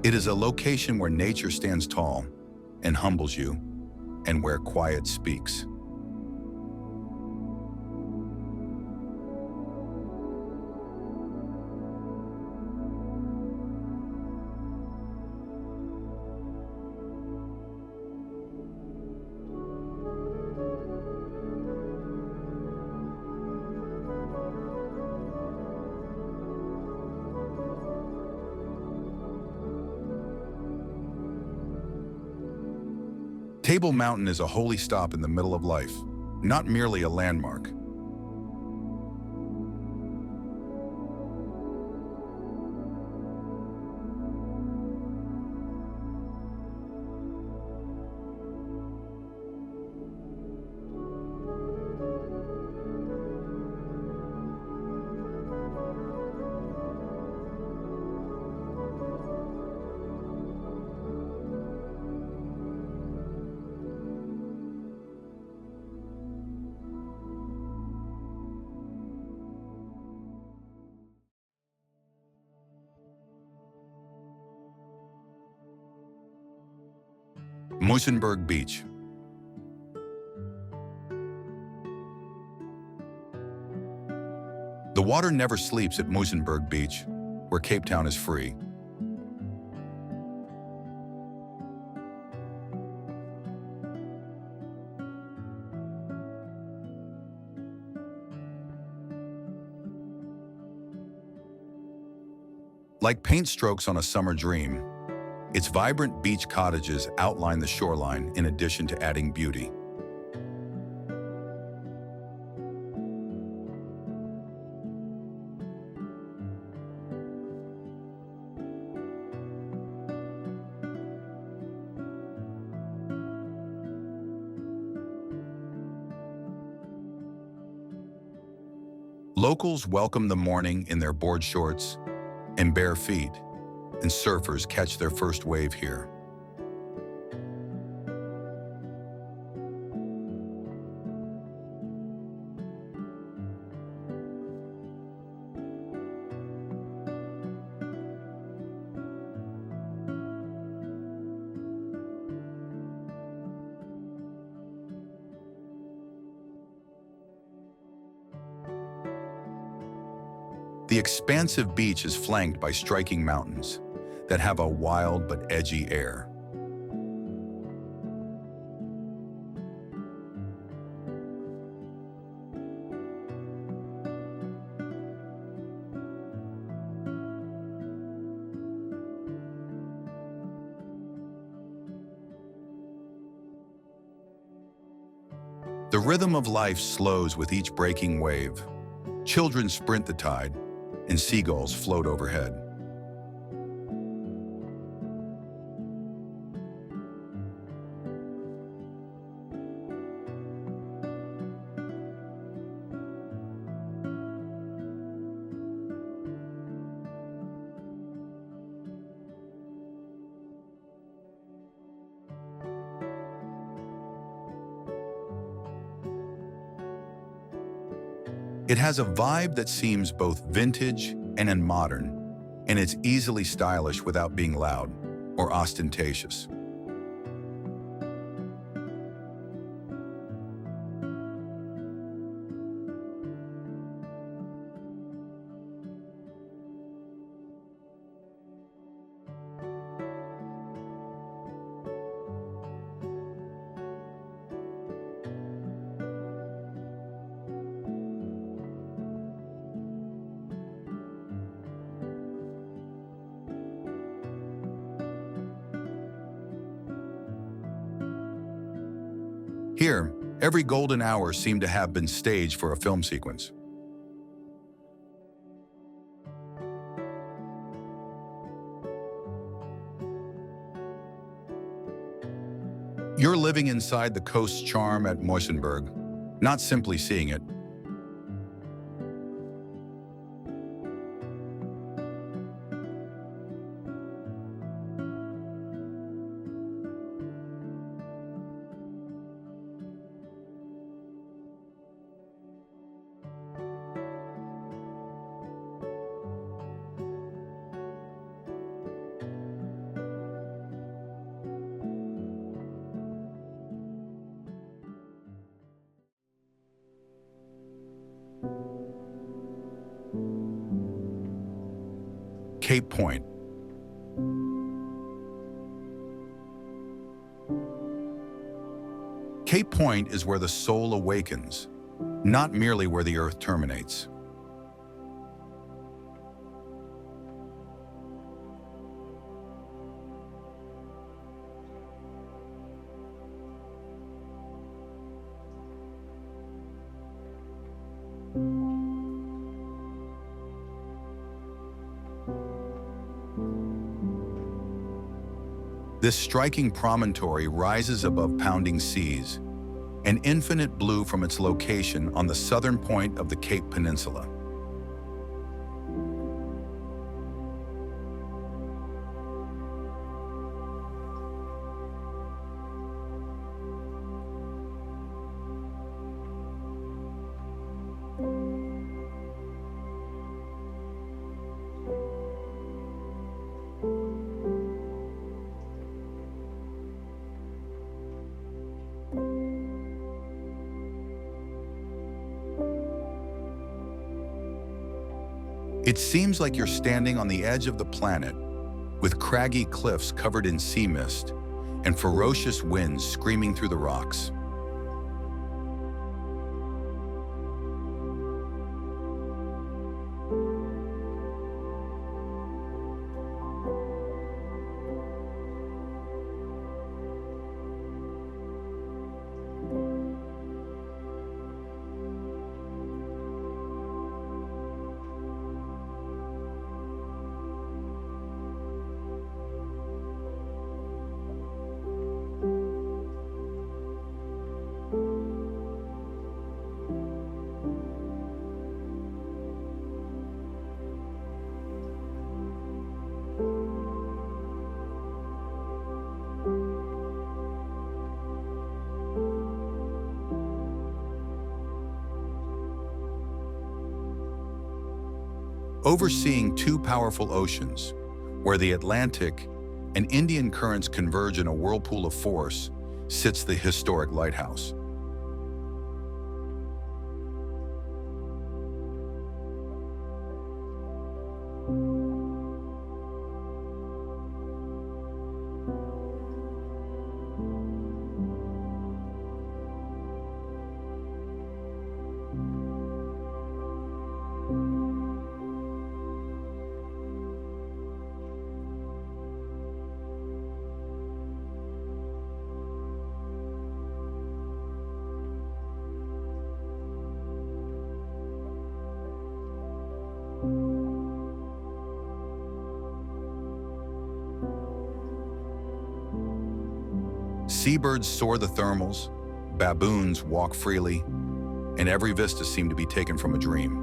It is a location where nature stands tall and humbles you, and where quiet speaks. Table Mountain is a holy stop in the middle of life, not merely a landmark. Muizenberg Beach. The water never sleeps at Muizenberg Beach, where Cape Town is free. Like paint strokes on a summer dream, its vibrant beach cottages outline the shoreline in addition to adding beauty. Locals welcome the morning in their board shorts and bare feet, and surfers catch their first wave here. The expansive beach is flanked by striking mountains that have a wild but edgy air. The rhythm of life slows with each breaking wave. Children sprint the tide, and seagulls float overhead. It has a vibe that seems both vintage and modern, and it's easily stylish without being loud or ostentatious. Here, every golden hour seemed to have been staged for a film sequence. You're living inside the coast's charm at Moisenberg, not simply seeing it. Cape Point. Cape Point is where the soul awakens, not merely where the earth terminates. This striking promontory rises above pounding seas, an infinite blue from its location on the southern point of the Cape Peninsula. It seems like you're standing on the edge of the planet, with craggy cliffs covered in sea mist and ferocious winds screaming through the rocks. Overseeing two powerful oceans, where the Atlantic and Indian currents converge in a whirlpool of force, sits the historic lighthouse. Seabirds soar the thermals, baboons walk freely, and every vista seemed to be taken from a dream.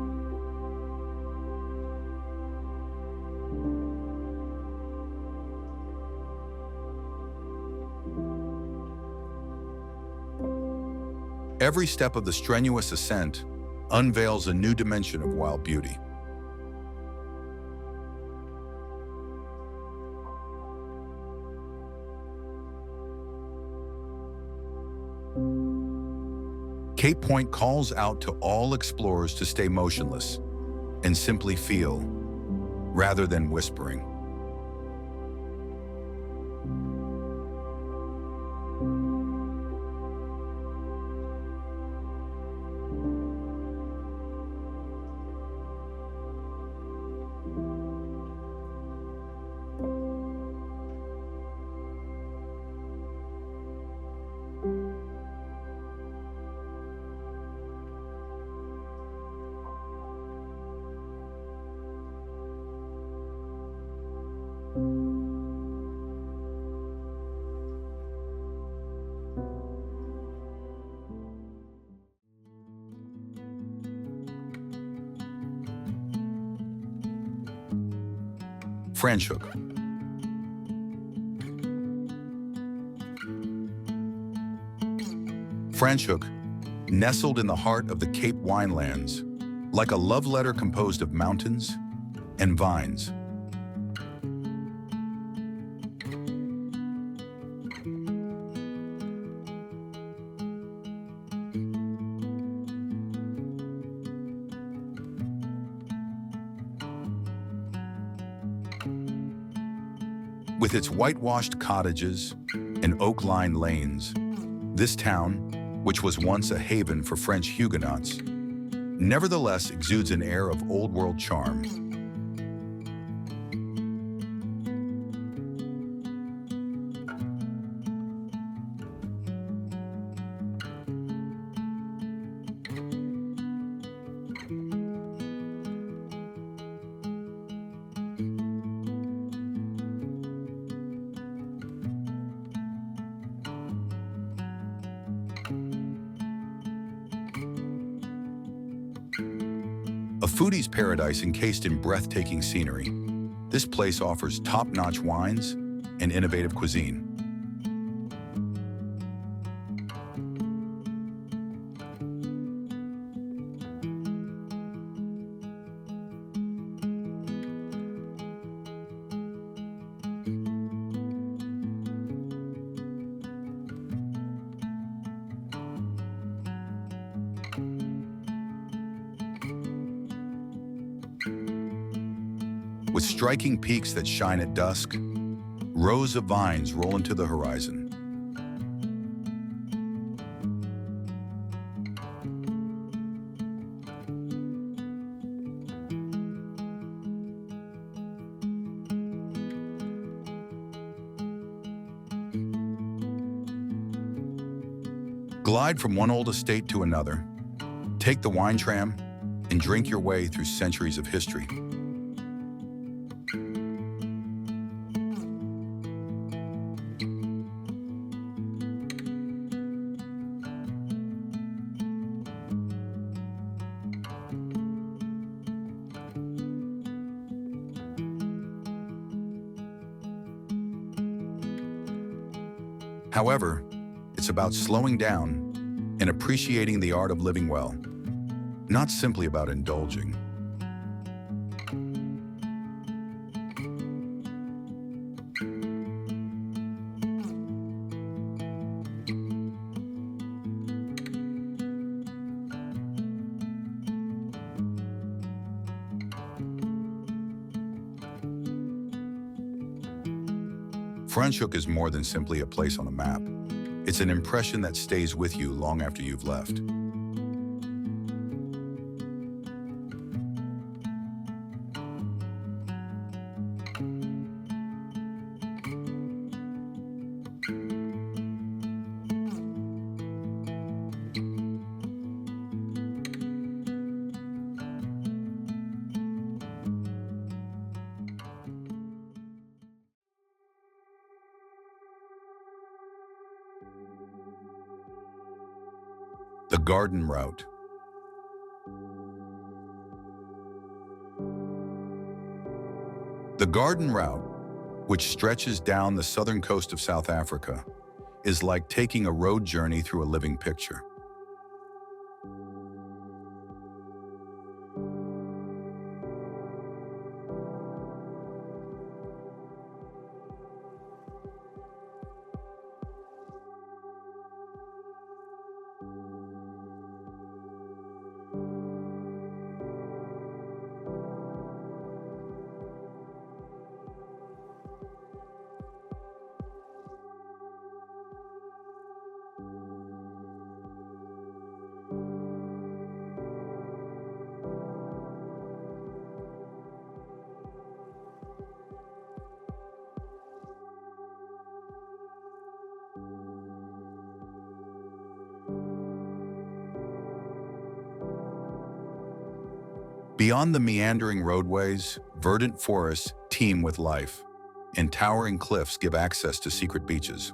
Every step of the strenuous ascent unveils a new dimension of wild beauty. Cape Point calls out to all explorers to stay motionless and simply feel, rather than whispering. Franschhoek. Franschhoek, nestled in the heart of the Cape winelands, like a love letter composed of mountains and vines. With its whitewashed cottages and oak-lined lanes, this town, which was once a haven for French Huguenots, nevertheless exudes an air of old-world charm. A foodie's paradise encased in breathtaking scenery, this place offers top-notch wines and innovative cuisine. With striking peaks that shine at dusk, rows of vines roll into the horizon. Glide from one old estate to another, take the wine tram, and drink your way through centuries of history. However, it's about slowing down and appreciating the art of living well, not simply about indulging. Franschhoek is more than simply a place on a map. It's an impression that stays with you long after you've left. The Garden Route. The Garden Route, which stretches down the southern coast of South Africa, is like taking a road journey through a living picture. Beyond the meandering roadways, verdant forests teem with life, and towering cliffs give access to secret beaches.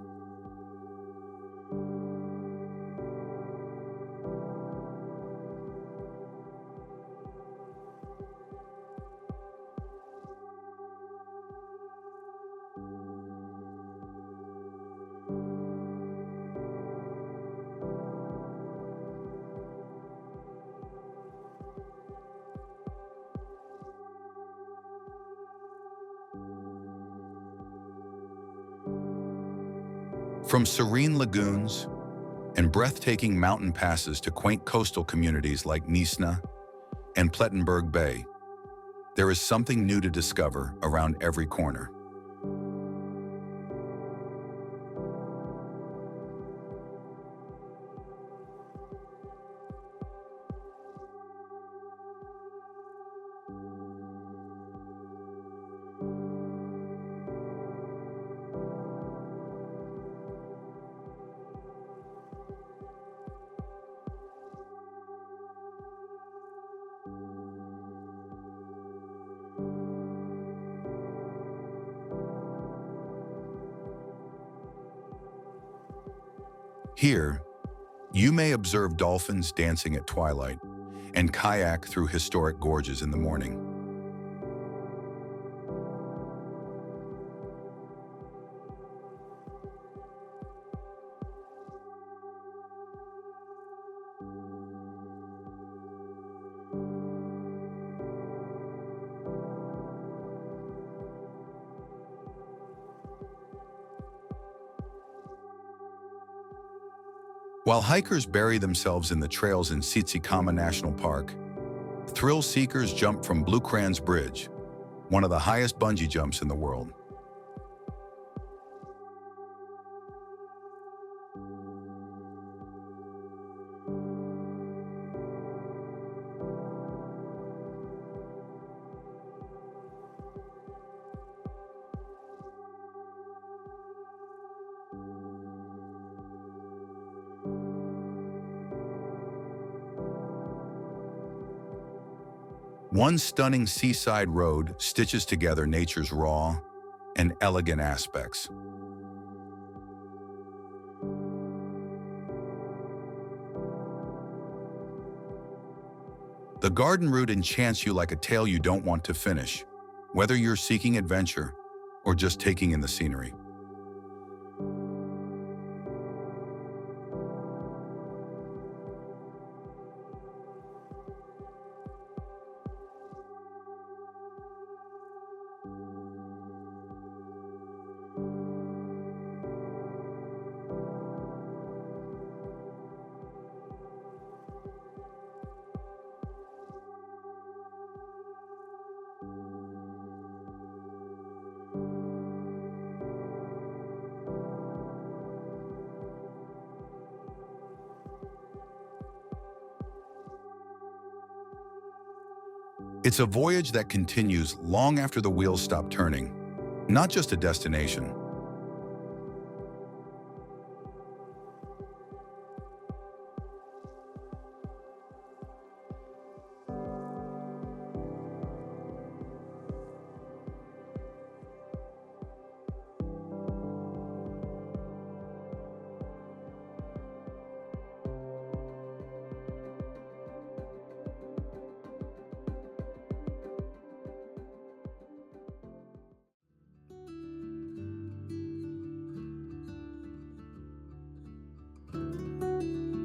From serene lagoons and breathtaking mountain passes to quaint coastal communities like Nisna and Plettenberg Bay, there is something new to discover around every corner. Here, you may observe dolphins dancing at twilight and kayak through historic gorges in the morning. While hikers bury themselves in the trails in Tsitsikamma National Park, thrill seekers jump from Blukran's Bridge, one of the highest bungee jumps in the world. One stunning seaside road stitches together nature's raw and elegant aspects. The garden route enchants you like a tale you don't want to finish, whether you're seeking adventure or just taking in the scenery. It's a voyage that continues long after the wheels stop turning, not just a destination.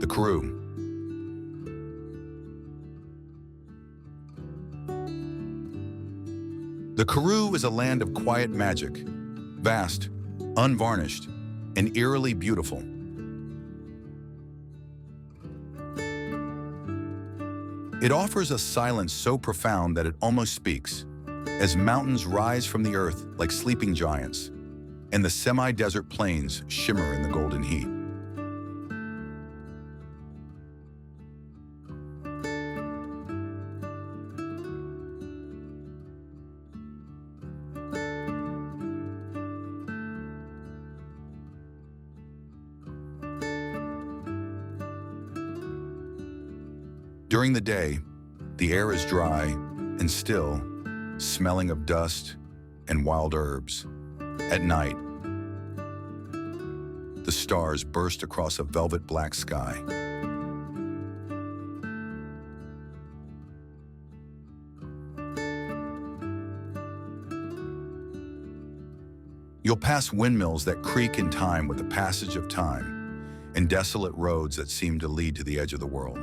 The Karoo. The Karoo is a land of quiet magic, vast, unvarnished, and eerily beautiful. It offers a silence so profound that it almost speaks, as mountains rise from the earth like sleeping giants, and the semi-desert plains shimmer in the golden heat. During the day, the air is dry and still, smelling of dust and wild herbs. At night, the stars burst across a velvet black sky. You'll pass windmills that creak in time with the passage of time, and desolate roads that seem to lead to the edge of the world.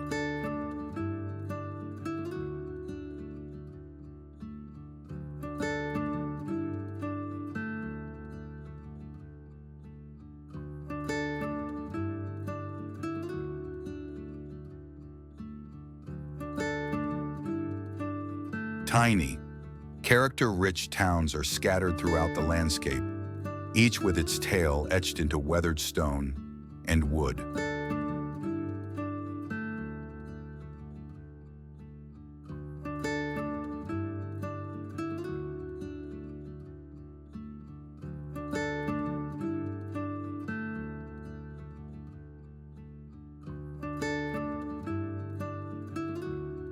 Tiny, character-rich towns are scattered throughout the landscape, each with its tale etched into weathered stone and wood.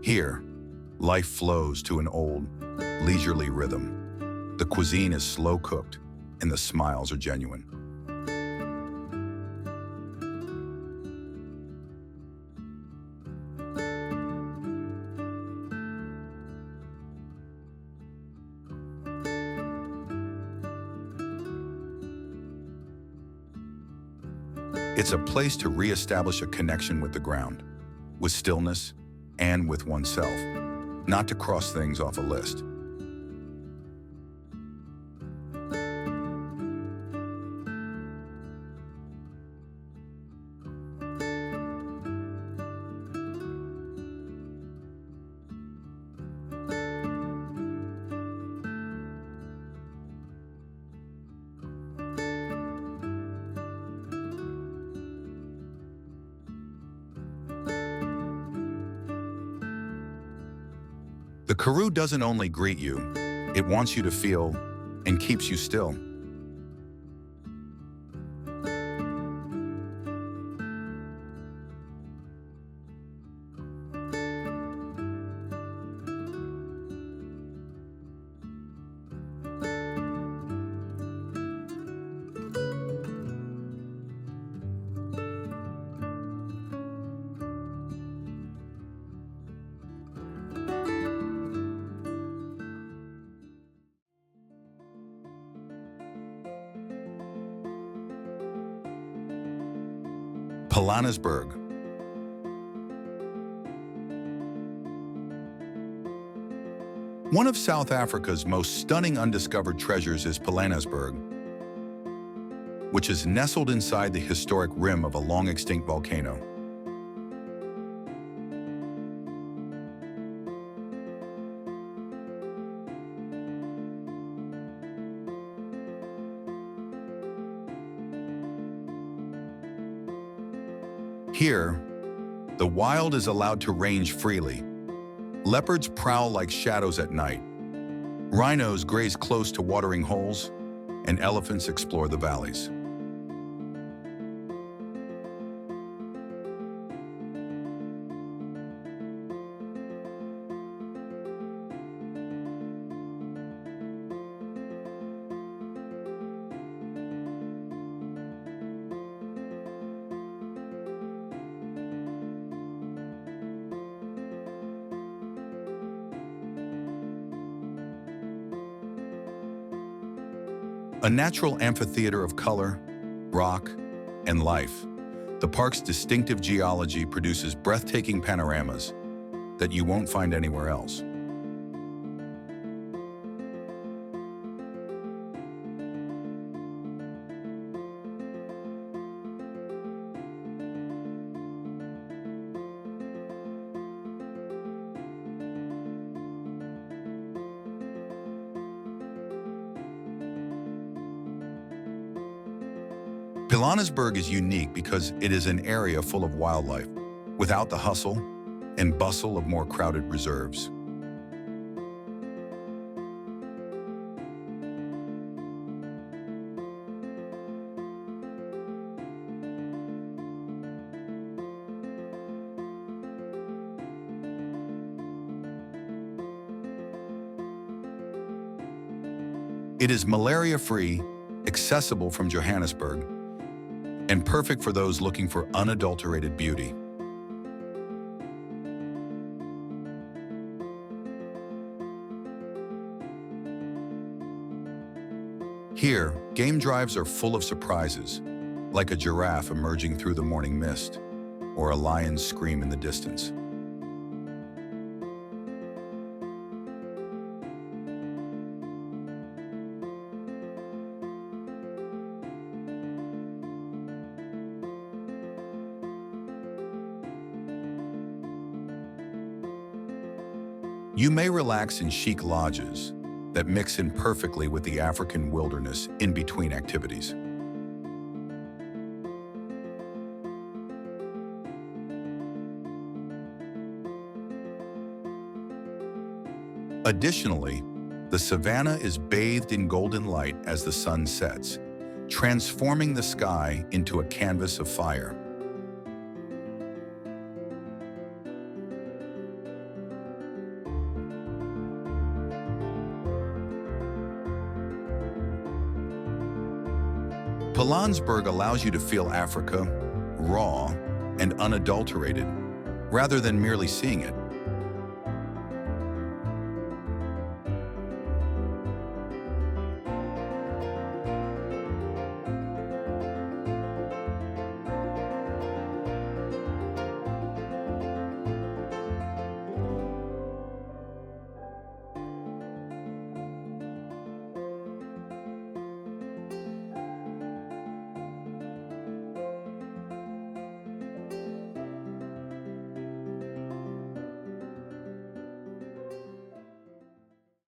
Here, life flows to an old, leisurely rhythm. The cuisine is slow-cooked, and the smiles are genuine. It's a place to reestablish a connection with the ground, with stillness, and with oneself, not to cross things off a list. The Karoo doesn't only greet you, it wants you to feel and keeps you still. Johannesburg. One of South Africa's most stunning undiscovered treasures is Johannesburg, which is nestled inside the historic rim of a long-extinct volcano. Here, the wild is allowed to range freely. Leopards prowl like shadows at night. Rhinos graze close to watering holes, and elephants explore the valleys. A natural amphitheater of color, rock, and life, the park's distinctive geology produces breathtaking panoramas that you won't find anywhere else. Johannesburg is unique because it is an area full of wildlife, without the hustle and bustle of more crowded reserves. It is malaria-free, accessible from Johannesburg, and perfect for those looking for unadulterated beauty. Here, game drives are full of surprises, like a giraffe emerging through the morning mist, or a lion's scream in the distance. You may relax in chic lodges that mix in perfectly with the African wilderness in between activities. Additionally, the savanna is bathed in golden light as the sun sets, transforming the sky into a canvas of fire. Pilanesberg allows you to feel Africa raw and unadulterated, rather than merely seeing it.